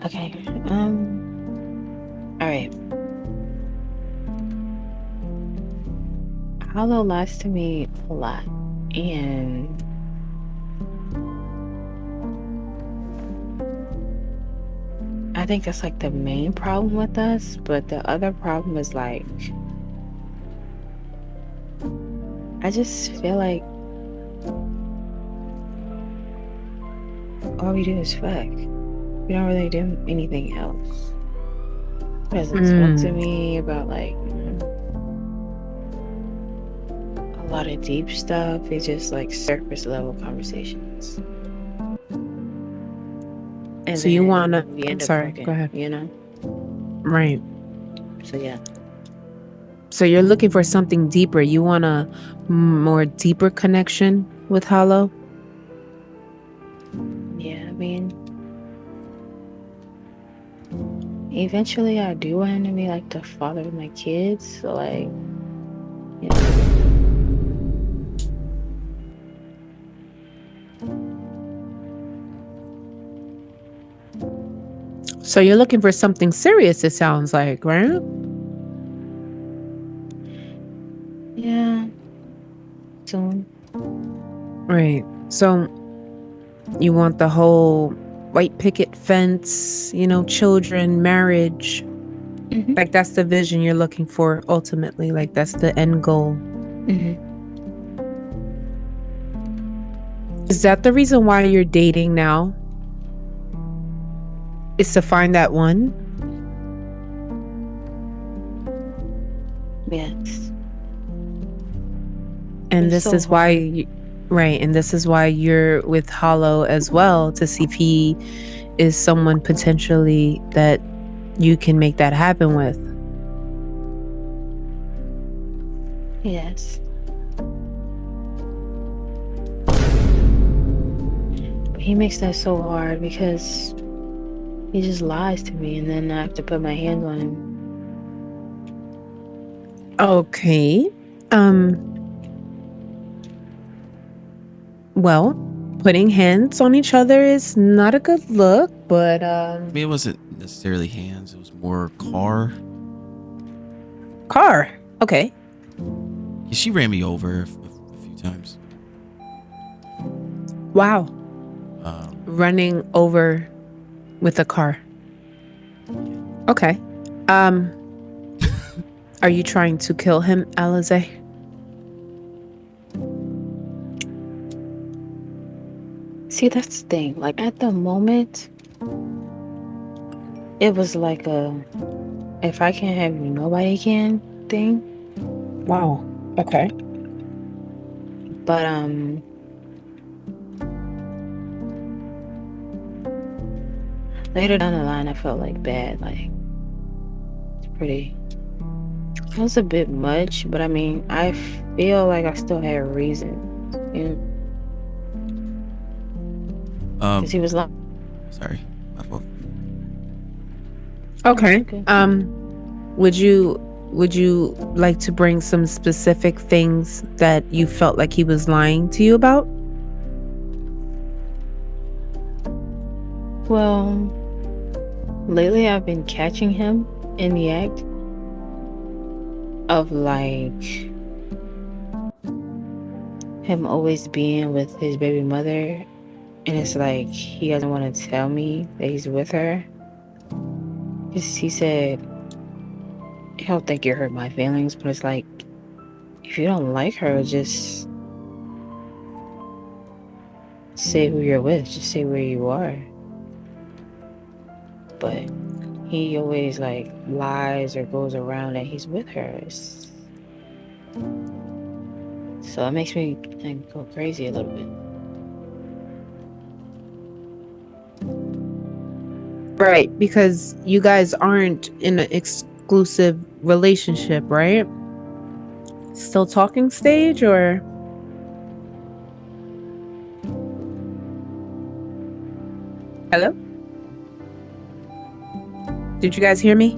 Okay. All right. Hollow lies to me a lot, and I think that's like the main problem with us. But the other problem is like, I just feel like all we do is fuck. We don't really do anything else. doesn't talk to me about like a lot of deep stuff. It's just like surface level conversations. And So you then wanna? we end up Sorry, fucking, go ahead. you know? Right. So yeah. So you're looking for something deeper. You want a more deeper connection with Hollow? Yeah, I mean, eventually I do want him to be like the father of my kids. So like, you know. So you're looking for something serious, it sounds like, right? Yeah. Soon. Right. So you want the whole white picket fence, you know, children, marriage. Mm-hmm. Like that's the vision you're looking for ultimately. Like that's the end goal. Mm-hmm. Is that the reason why you're dating now? Is to find that one? Yes. And It's this so is why hard. right, and this is why you're with Hollow as well, to see if he is someone potentially that you can make that happen with. Yes. But he makes that so hard because he just lies to me and then I have to put my hands on him. Okay. Well, putting hands on each other is not a good look, but I mean, it wasn't necessarily hands. It was more car. car. Okay. Yeah, she ran me over a few times. Wow. Running over with a car. Okay. Are you trying to kill him, Alize? See, that's the thing. Like at the moment, it was like a if I can't have you, nobody can thing. Wow. Okay. But later down the line I felt like bad. Like it's pretty it was a bit much, but I mean I feel like I still had reason. You know? Because he was like Sorry, my fault. Okay. Okay. Would you like to bring some specific things that you felt like he was lying to you about? Well, lately I've been catching him in the act of like him always being with his baby mother, and it's like he doesn't want to tell me that he's with her. He said he don't think it hurt my feelings, but it's like if you don't like her, just say who you're with, just say where you are. But he always like lies or goes around that he's with her. So it makes me like go crazy a little bit. Right, because you guys aren't in an exclusive relationship, right? Still talking stage or? Hello? Did you guys hear me?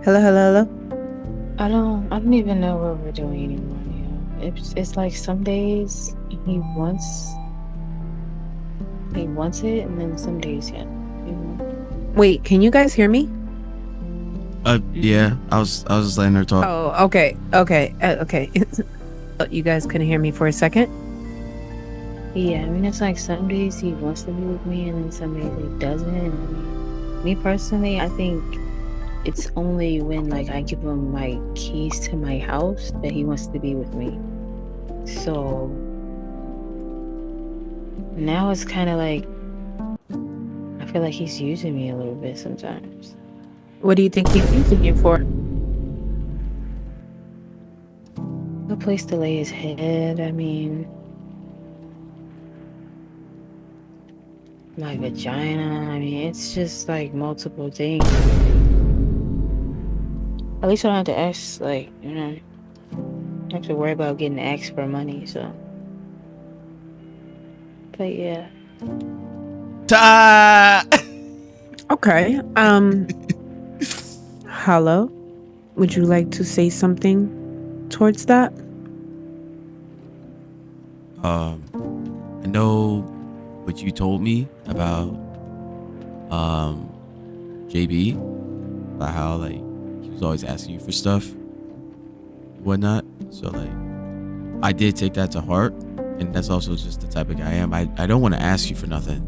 Hello, hello, hello? I don't even know what we're doing anymore. You know? It's like some days he wants it, and then some days yeah. You know? Wait, can you guys hear me? Yeah, I was just letting her talk. Oh, okay, okay, okay. You guys couldn't hear me for a second? Yeah, I mean it's like some days he wants to be with me, and then some days he doesn't. I mean, me personally, I think it's only when like I give him my keys to my house that he wants to be with me. So now it's kind of like I feel like he's using me a little bit sometimes. What do you think he's using you for? A place to lay his head. I mean, my vagina. I mean, it's just like multiple things. At least I don't have to ask, like, you know, I don't have to worry about getting asked for money, so. But yeah. Ta! Okay. Hello. Would you like to say something towards that? I know what you told me about JB, about how like he was always asking you for stuff, whatnot. So like I did take that to heart, and that's also just the type of guy I am. I don't want to ask you for nothing,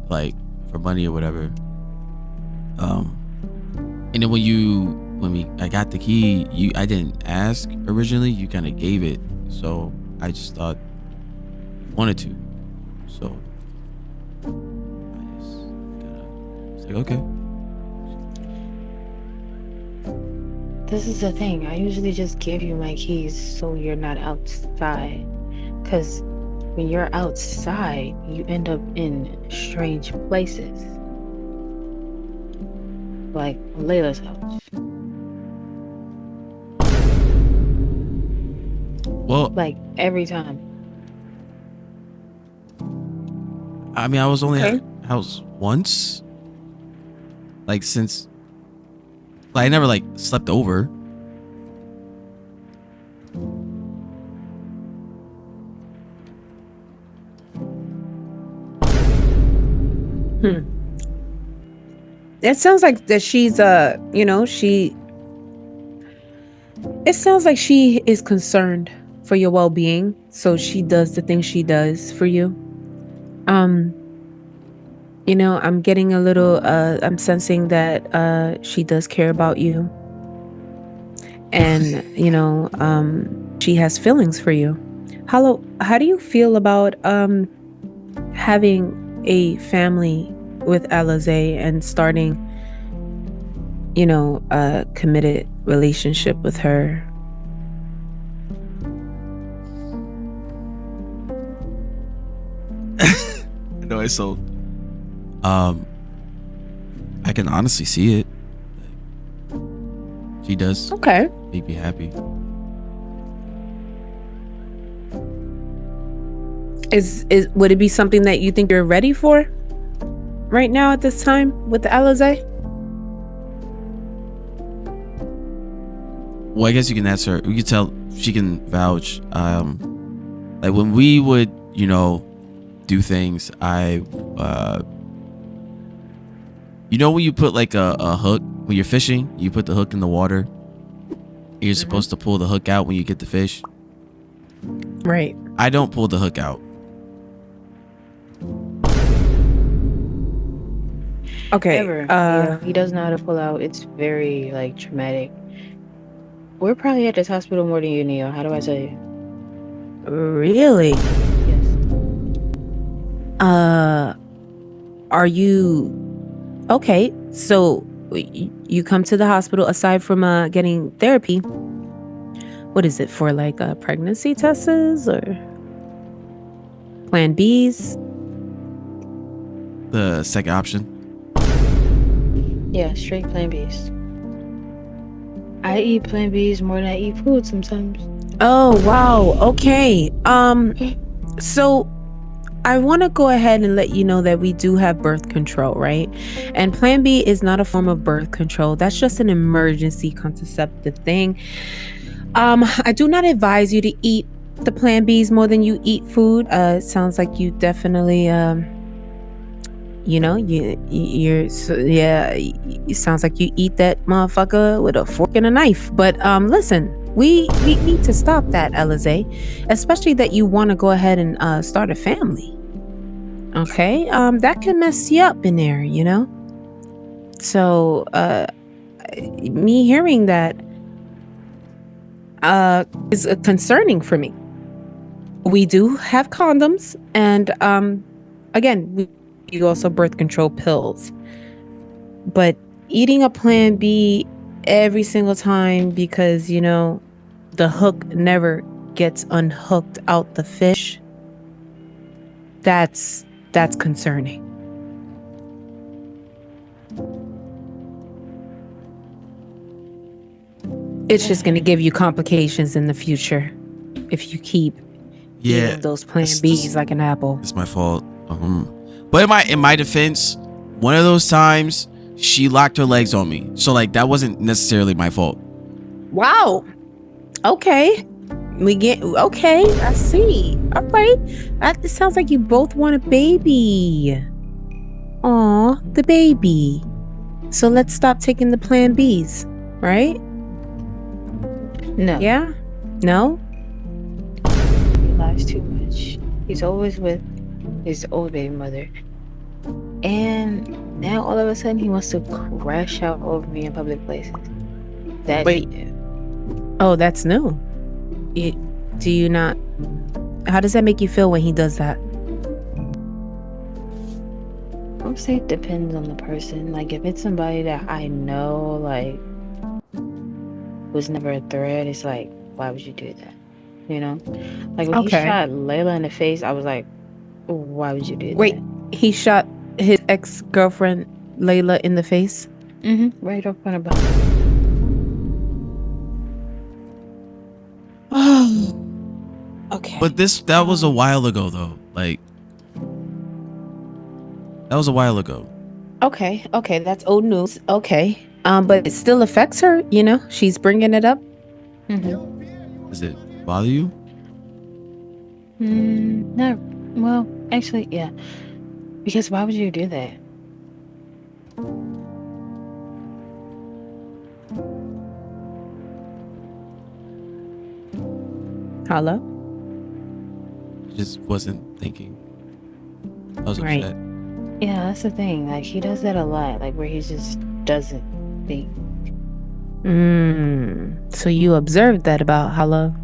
like for money or whatever. And then when I got the key, I didn't ask originally. You kind of gave it, so I just thought you wanted to. So I was like, okay. This is the thing. I usually just give you my keys so you're not outside. Because when you're outside, you end up in strange places. Like Layla's house. Well, Like every time. I mean, I was only Okay. at the house once. Like since, like I never like slept over. It sounds like that she's it sounds like she is concerned for your well-being, so she does the things she does for you. I'm getting a little I'm sensing that she does care about you. And she has feelings for you. How do you feel about having a family with Alizé and starting a committed relationship with her? No, it's so. I can honestly see it. She does. Okay. Make me happy. Would it be something that you think you're ready for right now at this time with the Alizé? Well, I guess you can ask her. We could tell she can vouch. Like when we would, do things, when you put like a hook when you're fishing, you put the hook in the water. You're supposed to pull the hook out when you get the fish. Right. I don't pull the hook out. Okay. Ever. Yeah, he does know how to pull out. It's very like traumatic. We're probably at this hospital more than you, Neo. How do I tell you? Really? Yes. Are you okay? So you come to the hospital aside from getting therapy. What is it for? Like pregnancy tests or Plan Bs? The second option. Yeah, straight Plan Bs. I eat Plan Bs more than I eat food sometimes. Oh wow. Okay. So I want to go ahead and let you know that we do have birth control, right? And Plan B is not a form of birth control. That's just an emergency contraceptive thing. I do not advise you to eat the Plan Bs more than you eat food. It sounds like you definitely, it sounds like you eat that motherfucker with a fork and a knife. But listen, we need to stop that, Alizé, especially that you want to go ahead and start a family. Okay, that can mess you up in there, So, me hearing that is concerning for me. We do have condoms, and again, we also birth control pills. But eating a plan B every single time because, you know, the hook never gets unhooked out the fish, that's concerning. It's just going to give you complications in the future if you keep eating those plan Bs like an apple. It's my fault. But in my defense, one of those times she locked her legs on me, so like that wasn't necessarily my fault. Wow. Okay. Okay. I see. All right. It sounds like you both want a baby. Aw, the baby. So let's stop taking the plan Bs, right? No. Yeah? No? He lies too much. He's always with his old baby mother. And now all of a sudden he wants to crash out over me in public places. Wait. Oh, that's new. Do you not... How does that make you feel when he does that? I would say it depends on the person. Like, if it's somebody that I know, like, was never a threat, it's like, why would you do that? You know? Like, when he shot Layla in the face, I was like, why would you do that? Wait, he shot his ex-girlfriend Layla in the face? Mm-hmm. Right up front about Oh. Okay. But that was a while ago though. Like that was a while ago. Okay, that's old news. Okay. But it still affects her, you know? She's bringing it up. Mm-hmm. Does it bother you? No. Well, actually, yeah. Because why would you do that? Hello? Just wasn't thinking. I was upset. Yeah, that's the thing. Like, he does that a lot. Like, where he just doesn't think. So you observed that about Hala?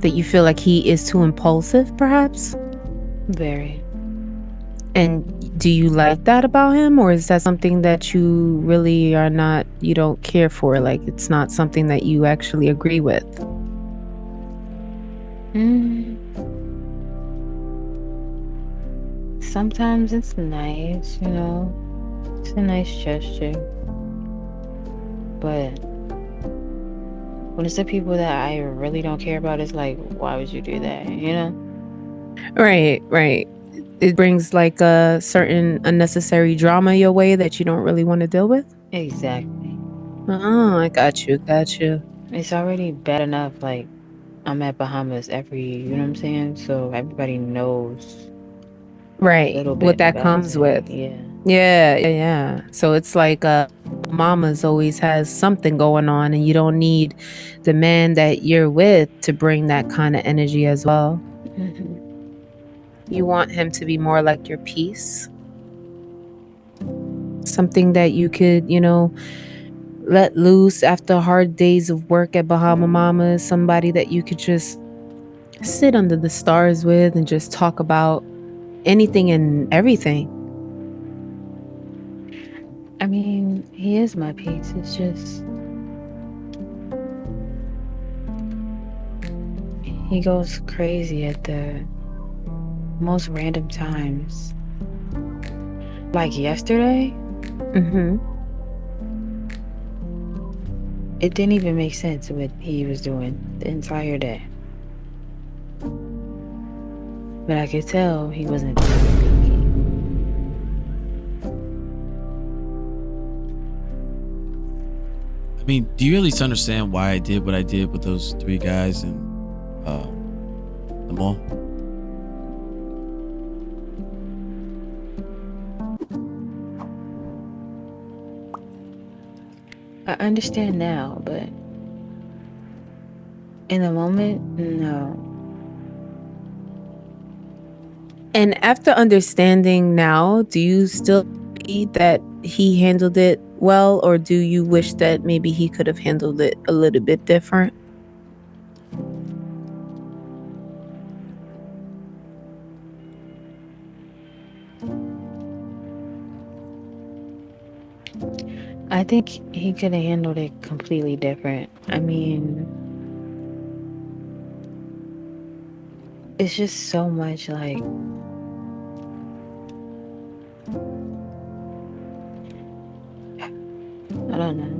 That you feel like he is too impulsive, perhaps? Very. And do you like that about him? Or is that something that you really are not, you don't care for? Like, it's not something that you actually agree with? Sometimes it's nice, you know. It's a nice gesture. But when it's the people that I really don't care about, it's like, why would you do that, you know? Right. It brings like a certain unnecessary drama your way that you don't really want to deal with? Exactly. Oh, I got you. It's already bad enough, like, I'm at Bahamas every, you know what I'm saying? So everybody knows Right. a little bit What that about comes it. with. Yeah. So it's like mama's always has something going on, and you don't need the man that you're with to bring that kind of energy as well. Mm-hmm. You want him to be more like your peace. Something that you could, you know, let loose after hard days of work at Bahama Mama. Somebody that you could just sit under the stars with and just talk about anything and everything. I mean, he is my peace. It's just he goes crazy at the most random times. Like yesterday, it didn't even make sense what he was doing the entire day. But I could tell he wasn't thinking. I mean, do you at least understand why I did what I did with those 3 guys in the mall? I understand now, but in the moment, no. And after understanding now, do you still see that he handled it well, or do you wish that maybe he could have handled it a little bit different? I think he could have handled it completely different. I mean, it's just so much like I don't know.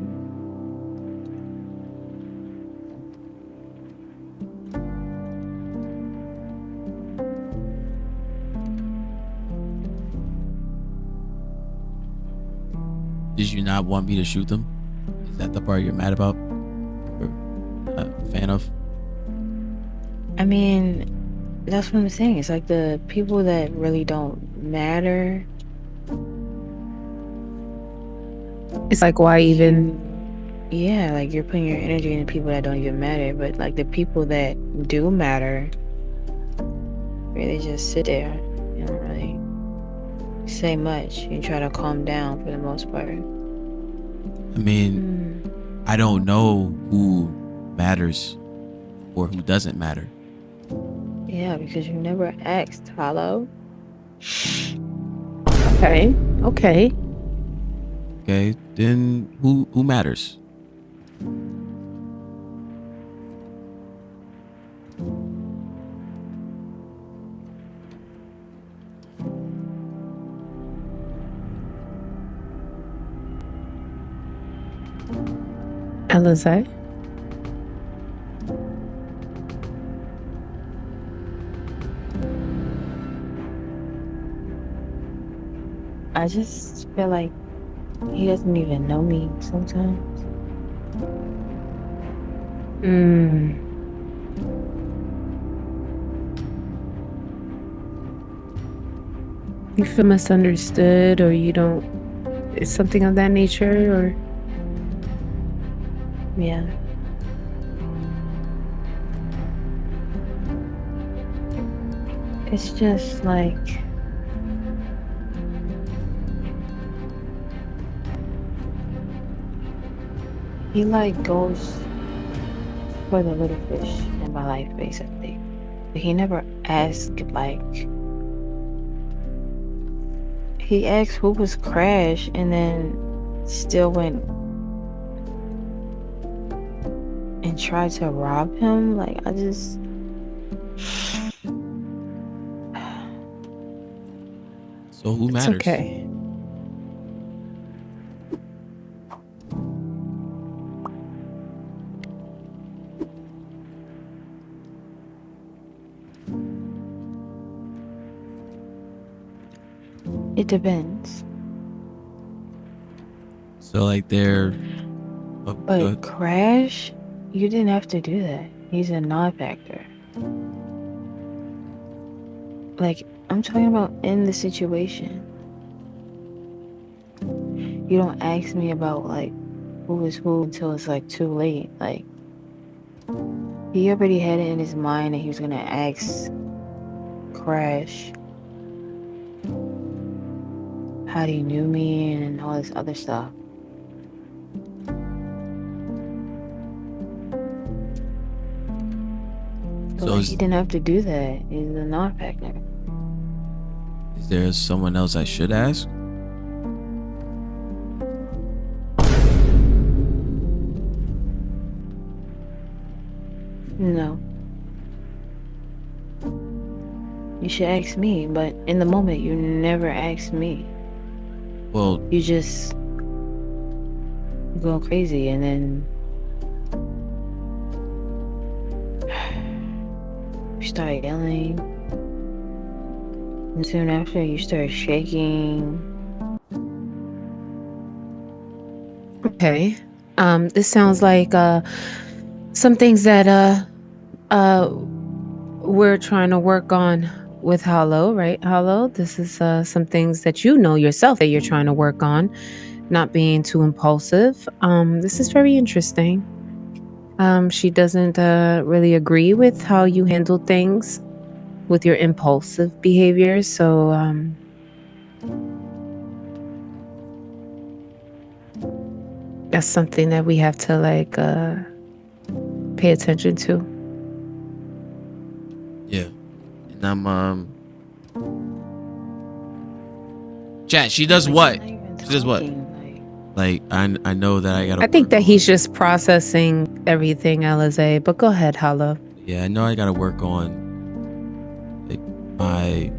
Did you not want me to shoot them? Is that the part you're mad about? Or a fan of? I mean, that's what I'm saying. It's like the people that really don't matter. It's like, why even? Yeah, like you're putting your energy into people that don't even matter. But like the people that do matter, really just sit there. You don't really say much. You try to calm down for the most part. I mean, I don't know who matters or who doesn't matter. Yeah, because you never asked. Hello? Okay. Okay. Okay, then who matters? Alizé? I just feel like he doesn't even know me sometimes. You feel misunderstood, or you don't, it's something of that nature, or? Yeah. It's just like he like goes for the little fish in my life basically. But he never asked like he asked who was Crash and then still went and tried to rob him. Like I just So who It's matters? okay. it depends. So like they're But Crash, you didn't have to do that. He's a non-factor. Like, I'm talking about in the situation. You don't ask me about, like, who is who until it's, like, too late. Like, he already had it in his mind that he was gonna ask Crash how he knew me and all this other stuff. So like, he didn't have to do that. He's a non-factor. Is there someone else I should ask? No. You should ask me, but in the moment, you never asked me. Well, You just go crazy and then you start yelling. And soon after, you start shaking. Okay. This sounds like some things that we're trying to work on with Hollow, right? Hollow, this is some things that you know yourself that you're trying to work on, not being too impulsive. This is very interesting. She doesn't really agree with how you handle things with your impulsive behavior, so that's something that we have to like pay attention to. yeah. And I'm Chat, she does what? Not even She does what? talking, like, Like I know that I gotta. I think work that on- he's just processing everything, Alize. But go ahead, Hollow. Yeah, I know I gotta work on like my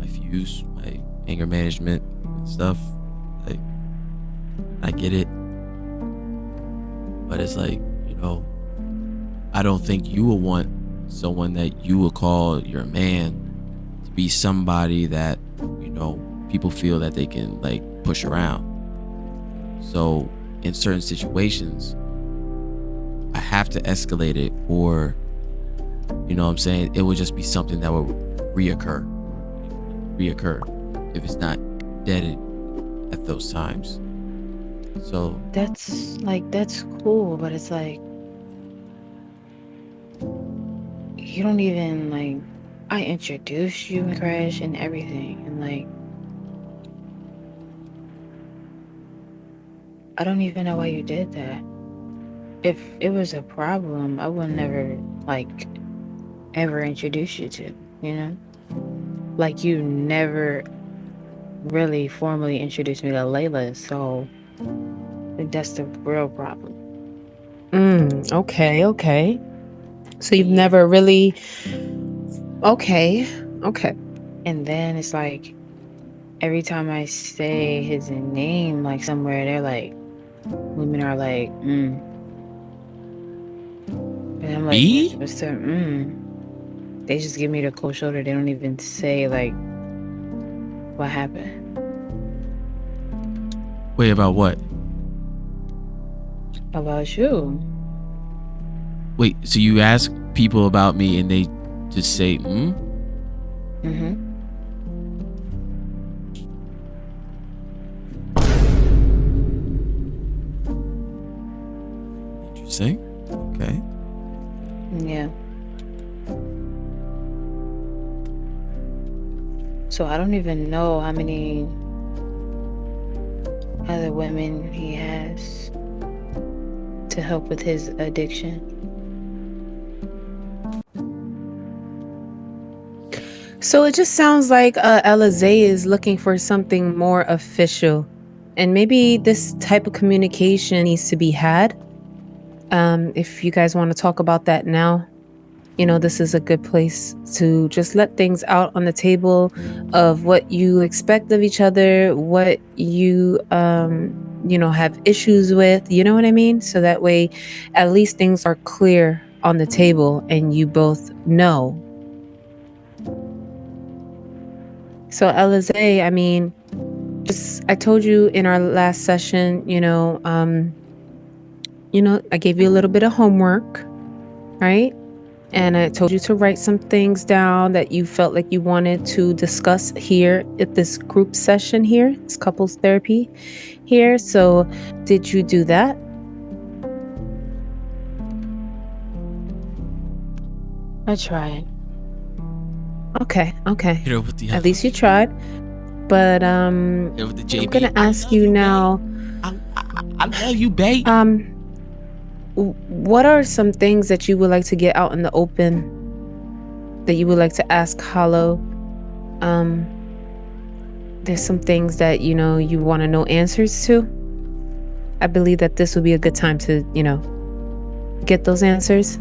fuse, my anger management and stuff. Like I get it, but it's like, you know, I don't think you will want someone that you will call your man to be somebody that, you know, people feel that they can like push around. So in certain situations, I have to escalate it, or, you know what I'm saying, it would just be something that will reoccur if it's not dead at those times. So That's cool, but it's like you don't even like. I introduced you and Crash and everything, and like I don't even know why you did that. If it was a problem, I would never like ever introduce you to, you know? Like you never really formally introduced me to Layla, so I think that's the real problem. Okay. So you've Yeah. never really. Okay. And then it's like every time I say his name, like somewhere, they're like, women are like, And I'm like, Me? what's the They just give me the cold shoulder. They don't even say like what happened. Wait, about what? About you. Wait, so you ask people about me and they just say, Mm-hmm. Interesting. Okay. Yeah. So I don't even know how many other women he has to help with his addiction. So it just sounds like Alize is looking for something more official, and maybe this type of communication needs to be had. If you guys want to talk about that now, you know, this is a good place to just let things out on the table of what you expect of each other, what you have issues with, you know what I mean? So that way at least things are clear on the table and you both know. So Alize, I mean, just I told you in our last session, I gave you a little bit of homework, right? And I told you to write some things down that you felt like you wanted to discuss here at this group session here, this couples therapy here. So did you do that? I tried. Okay. Hit her with the At least you tried. But hit her with the JB. I'm gonna ask you now. I love you, babe. What are some things that you would like to get out in the open that you would like to ask Hollow? There's some things that, you want to know answers to. I believe that this would be a good time to, get those answers.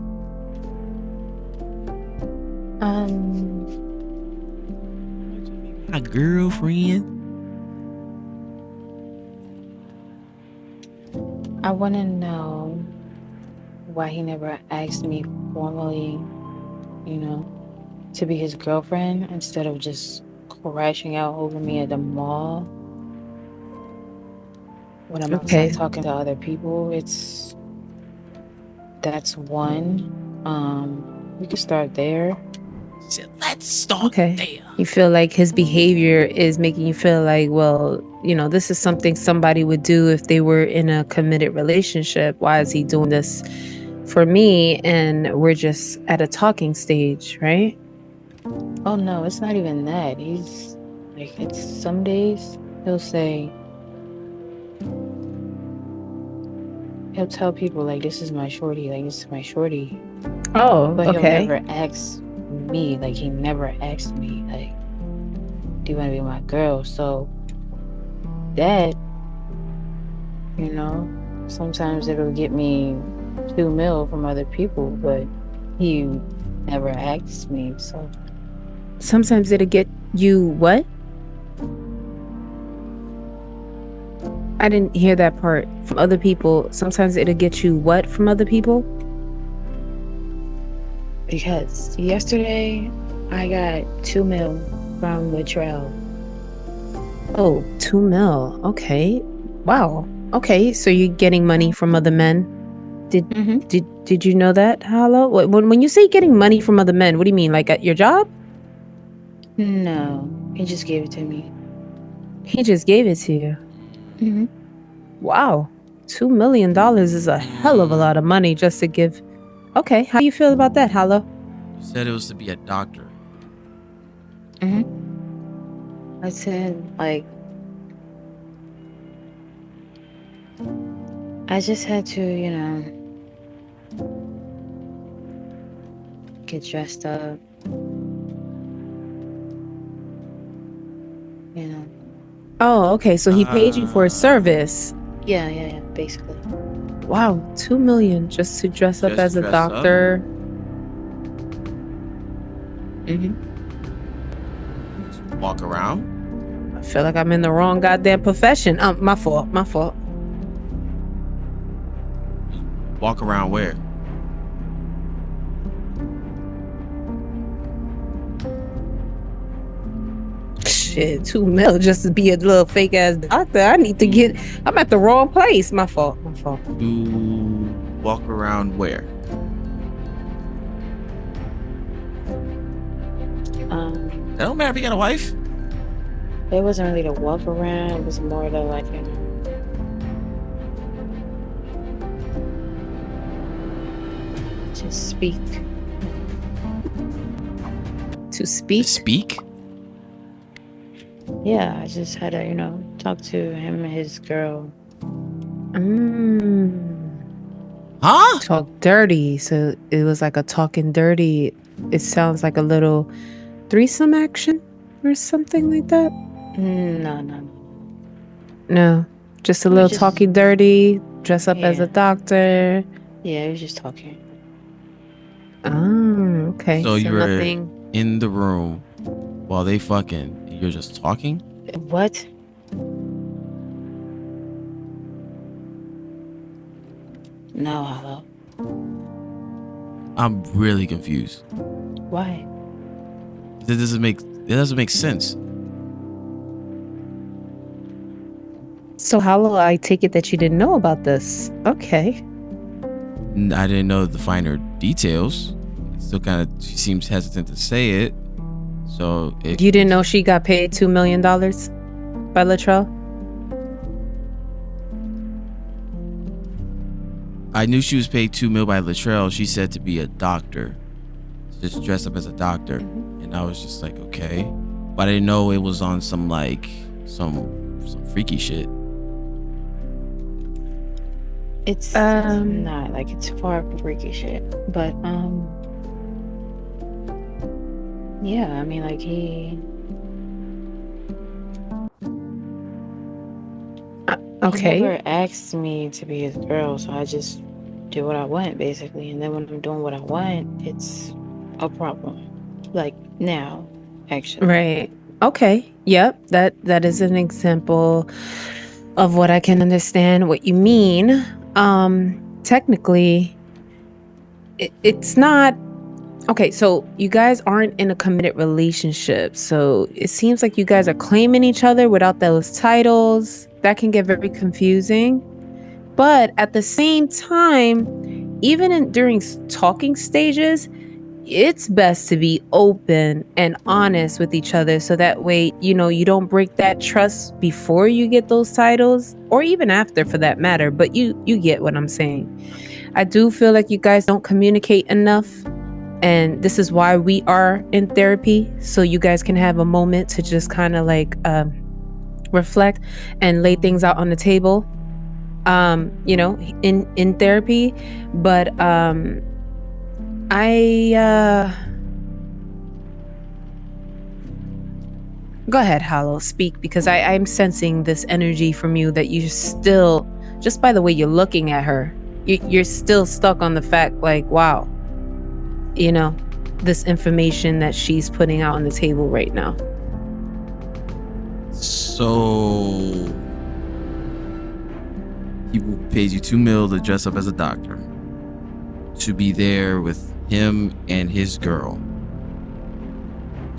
My girlfriend. I want to know why he never asked me formally, to be his girlfriend instead of just crashing out over me at the mall when I'm outside talking to other people. That's one. We can start there. Let's start there. You feel like his behavior is making you feel like, well, this is something somebody would do if they were in a committed relationship. Why is he doing this for me? And we're just at a talking stage, right? Oh no, it's not even that. He's like, it's some days he'll tell people like, this is my shorty, like this is my shorty. Oh, but okay. He'll never ask me, like he never asked me like, do you want to be my girl? So that, you know, sometimes it'll get me 2 mil from other people, but he never asked me, so. Sometimes it'll get you what? I didn't hear that part. From other people. Sometimes it'll get you what from other people? Because yesterday I got 2 mil from Latrell. Oh, 2 mil. Okay. Wow. Okay, so you're getting money from other men. Did you know that, Hala? When you say getting money from other men, what do you mean? Like at your job? No, he just gave it to me. He just gave it to you. Wow. $2 million is a hell of a lot of money just to give. Okay, how do you feel about that, Hala? You said it was to be a doctor. I said, like, I just had to, you know, get dressed up, you know. Oh, okay, so he paid you for a service. Yeah, basically. Wow, 2 million just to dress up as a doctor. Walk around. I feel like I'm in the wrong goddamn profession. My fault. Walk around where? Shit, 2 mil just to be a little fake ass doctor. I'm at the wrong place. My fault. You walk around where? That don't matter if you got a wife. It wasn't really to walk around. It was more to, like, you know, just speak. To speak? Speak? Yeah, I just had to, you know, talk to him and his girl. Huh? Talk dirty. So it was like a talking dirty. It sounds like a little threesome action or something like that. No, just a little talking dirty. Dress up as a doctor. Yeah, it was just talking. Oh, okay. So you were nothing in the room while they fucking. You're just talking? What? No, hello. I'm really confused. Why? It doesn't make sense. So how I take it that you didn't know about this? Okay. I didn't know the finer details. Still kind of, she seems hesitant to say it. So you didn't know she got paid $2 million by Latrell? I knew she was paid $2 million by Latrell. She said to be a doctor, just dress up as a doctor, and I was just like, okay, but I didn't know it was on some freaky shit. It's not like it's far from freaky shit, but yeah, I mean, like he okay. He never asked me to be his girl, so I just do what I want, basically. And then when I'm doing what I want, it's a problem. Like now, actually. Right. Okay. Yep. That is an example of what I can understand what you mean. Technically, it's not. Okay, so you guys aren't in a committed relationship. So it seems like you guys are claiming each other without those titles. That can get very confusing. But at the same time, even during talking stages, it's best to be open and honest with each other. So that way, you know, you don't break that trust before you get those titles or even after for that matter. But you get what I'm saying. I do feel like you guys don't communicate enough. And this is why we are in therapy, so you guys can have a moment to just kind of like reflect and lay things out on the table, you know, in therapy. But Go ahead, Hollow, speak, because I'm sensing this energy from you that you still, just by the way you're looking at her, you're still stuck on the fact, like, wow, you know, this information that she's putting out on the table right now. So he pays you $2 million to dress up as a doctor, to be there with him and his girl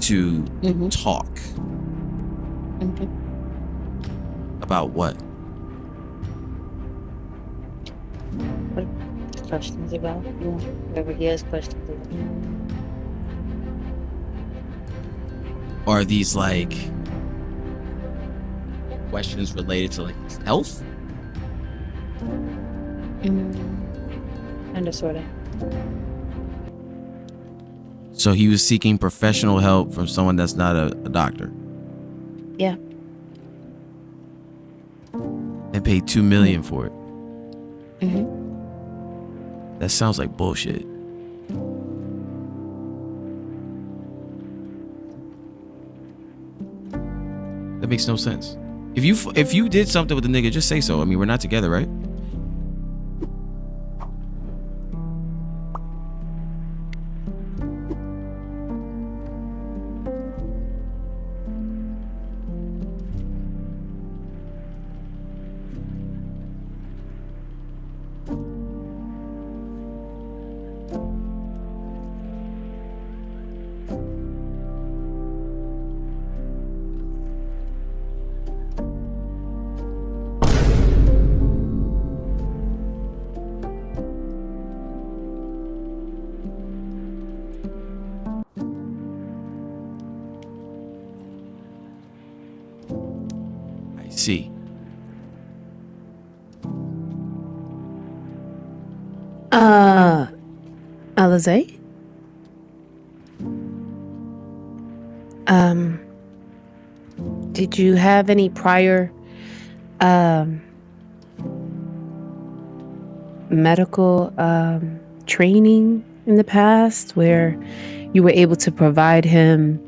to talk about what? What questions about? Whatever he has questions about. Are these like questions related to like his health? Kinda, sorta. So he was seeking professional help from someone that's not a doctor. Yeah. And paid $2 million for it. Mm-hmm. That sounds like bullshit. That makes no sense. If you did something with the nigga, just say so. I mean, we're not together, right? See. Alizé? Did you have any prior medical training in the past where you were able to provide him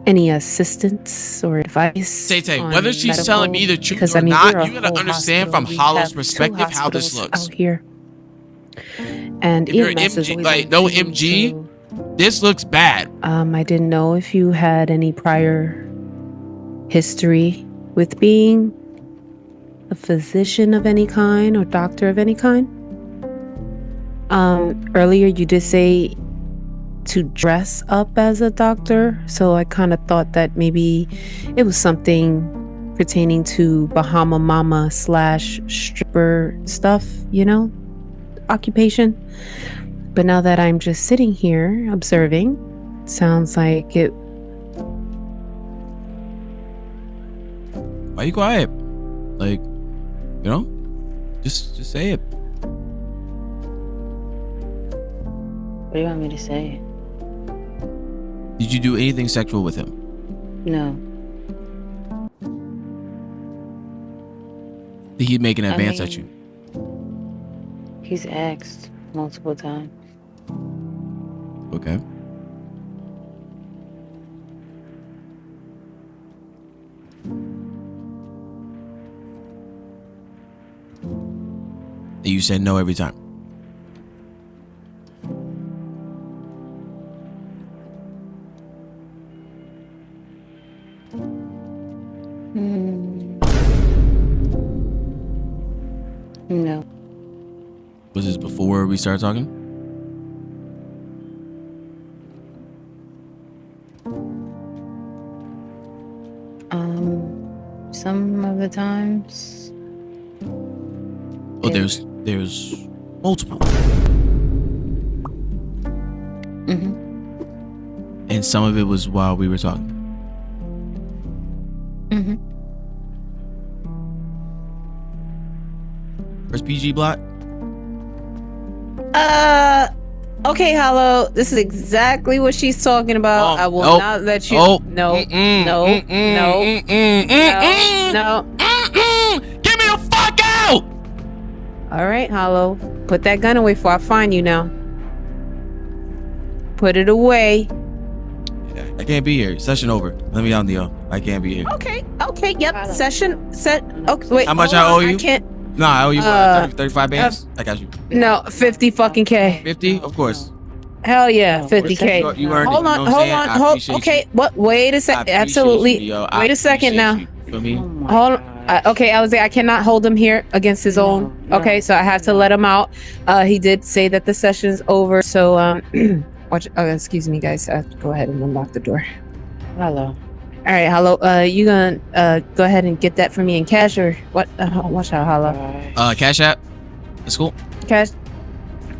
any assistance or advice? Tay, whether she's telling me the truth or not, you gotta understand from Hollow's perspective how this looks. Out here. And if you're MG, like no MG, this looks bad. I didn't know if you had any prior history with being a physician of any kind or doctor of any kind. Earlier you did say to dress up as a doctor, so I kind of thought that maybe it was something pertaining to Bahama Mama / stripper stuff, you know, occupation. But now that I'm just sitting here observing, it sounds like it. Why you quiet? Like, you know, just say it. What do you want me to say? Did you do anything sexual with him? No. Did he make an advance at you? He's asked multiple times. Okay. And you said no every time. No. Was this before we started talking? Some of the times. Oh, there's multiple. Mm-hmm. And some of it was while we were talking. Mm-hmm. Where's PG Block? Okay, Hollow. This is exactly what she's talking about. I will not let you. No. Get me the fuck out! All right, Hollow. Put that gun away before I find you now. Put it away. I can't be here. Session over. Let me out, Neo. I can't be here. Okay. Yep. Session set. Okay. Wait. How much hold I owe on, you? I can't. Nah, I owe you 35 bands. I got you. No, 50 fucking K. 50? Of course. Hell yeah, No, 50K. You earned it. Hold You know on, what I'm hold saying? on, I hold. appreciate Okay, you. what? Wait a I second. appreciate Absolutely. you, Neo. I Wait a second appreciate now. you. You feel me? Oh my Hold on. gosh. Okay, Alizé, I cannot hold him here against his own. No, Okay, so I have to no. let him out. He did say that the session's over, so watch. Oh, excuse me, guys. Go ahead and unlock the door. Hello. All right, hello. You gonna go ahead and get that for me in cash or what? Watch out, hello. Gosh. Cash app. That's cool. Cash.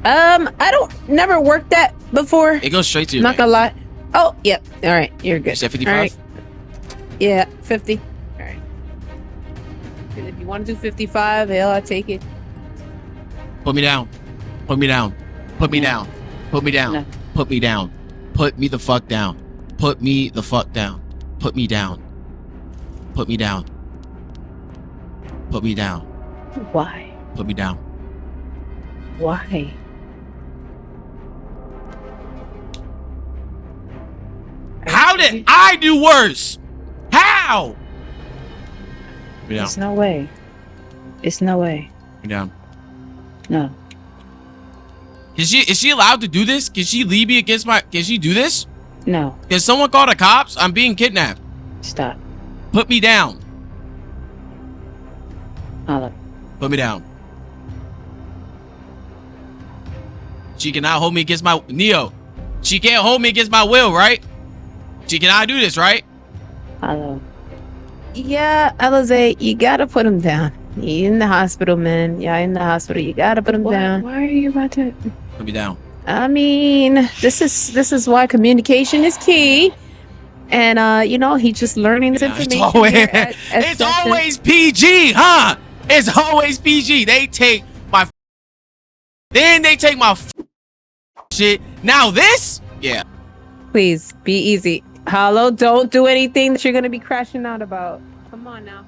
I don't never worked that before. It goes straight to your Not bank. gonna lie. Oh, yep. All right, you're good. You said 55? All right. Yeah, 50. All right. If you want to do 55, hell, I'll take it. Put me down. Put me down. Put me down. Put me down. No. Put me down. Put me the fuck down. Put me the fuck down. Put me down. Put me down. Put me down. Why? Put me down. Why? How did I do worse? How? Put me down. It's no way. It's no way. Put me down. No. Is she allowed to do this? Can she leave me against my? Can she do this? No. Can someone call the cops? I'm being kidnapped. Stop. Put me down. Hello. Put me down. She cannot hold me against my Neo. She can't hold me against my will, right? She cannot do this, right? Hello. Yeah, Alizé, you gotta put him down. He in the hospital, man. Yeah, in the hospital. You gotta put him down. Why are you about to? Put me down. I mean, this is why communication is key. And you know, he's just learning this information. Here at It's Session. always PG, huh? It's always PG. They take my then they take my shit. Now this? Yeah. Please be easy. Hollow, don't do anything that you're gonna be crashing out about. Come on now.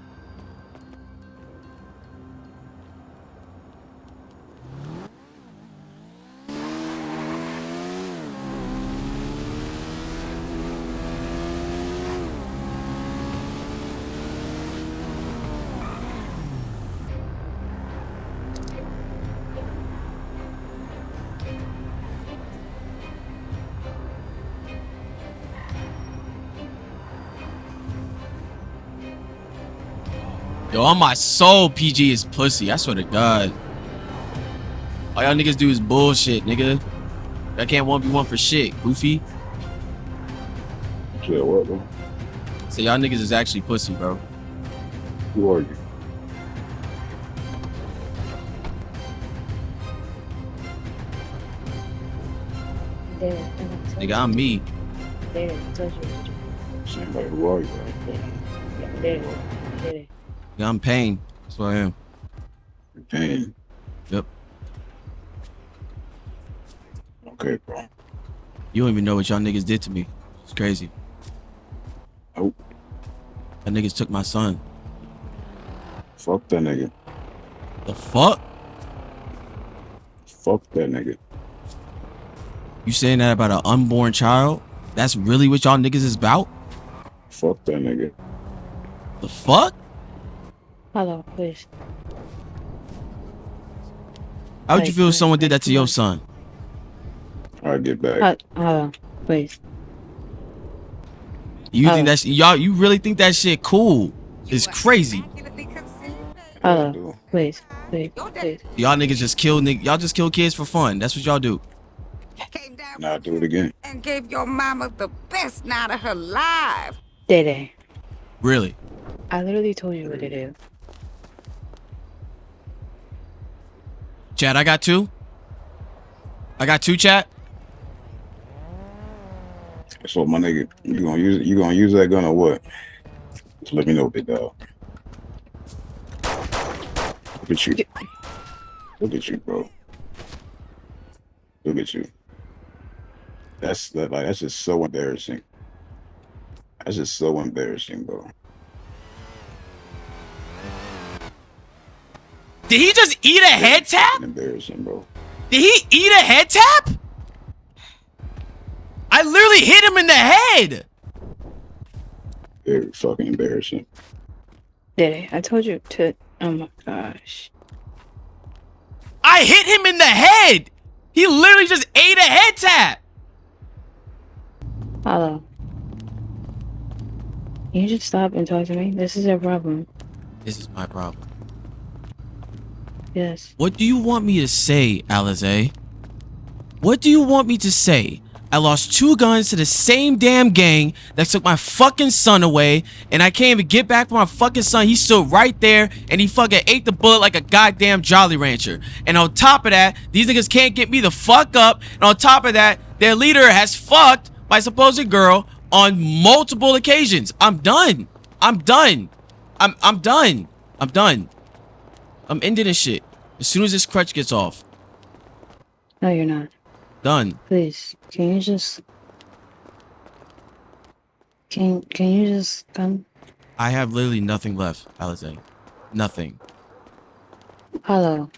Yo, on my soul, PG is pussy. I swear to God. All y'all niggas do is bullshit, nigga. I can't 1v1 for shit, goofy. Shit, what, bro? So y'all niggas is actually pussy, bro. Who are you? Nigga, I'm me. Saying like, who are you, bro? Yeah, I'm Pain. That's what I am. Pain. Yep. Okay, bro. You don't even know what y'all niggas did to me. It's crazy. Oh, Y'all niggas took my son. fuck that nigga. The fuck? Fuck that nigga. You saying that about an unborn child? That's really what y'all niggas is about? Fuck that nigga. The fuck? Hello, please. How would you feel if someone did that to your son? All right, get back. Hello, please. You think that's y'all? You really think that shit cool? It's crazy. Hello, please. Y'all niggas just kill y'all just kill kids for fun. That's what y'all do. Came down Now do it again. and gave your mama the best night of her life. Dede. Really? I literally told you what it is. Chat, I got two. I got two, chat. So my nigga, you gonna use that gun or what? Just let me know, big dog. Look at you. Look at you, bro. Look at you. That's just so embarrassing. That's just so embarrassing, bro. Did he just eat a head tap? Embarrassing, bro. Did he eat a head tap? I literally hit him in the head. Very fucking embarrassing. Did it? I told you to. Oh my gosh. I hit him in the head. He literally just ate a head tap. Hello. Can you just stop and talk to me? This is your problem. This is my problem. Yes. What do you want me to say, Alize? What do you want me to say? I lost 2 guns to the same damn gang that took my fucking son away, and I can't even get back for my fucking son. He stood right there, and he fucking ate the bullet like a goddamn Jolly Rancher. And on top of that, these niggas can't get me the fuck up. And on top of that, their leader has fucked my supposed girl on multiple occasions. I'm done. I'm done. I'm done. I'm done. I'm ending this shit as soon as this crutch gets off. No, you're not. Done. Please, can you just... Can you just come? I have literally nothing left, Alize. Nothing. Hello.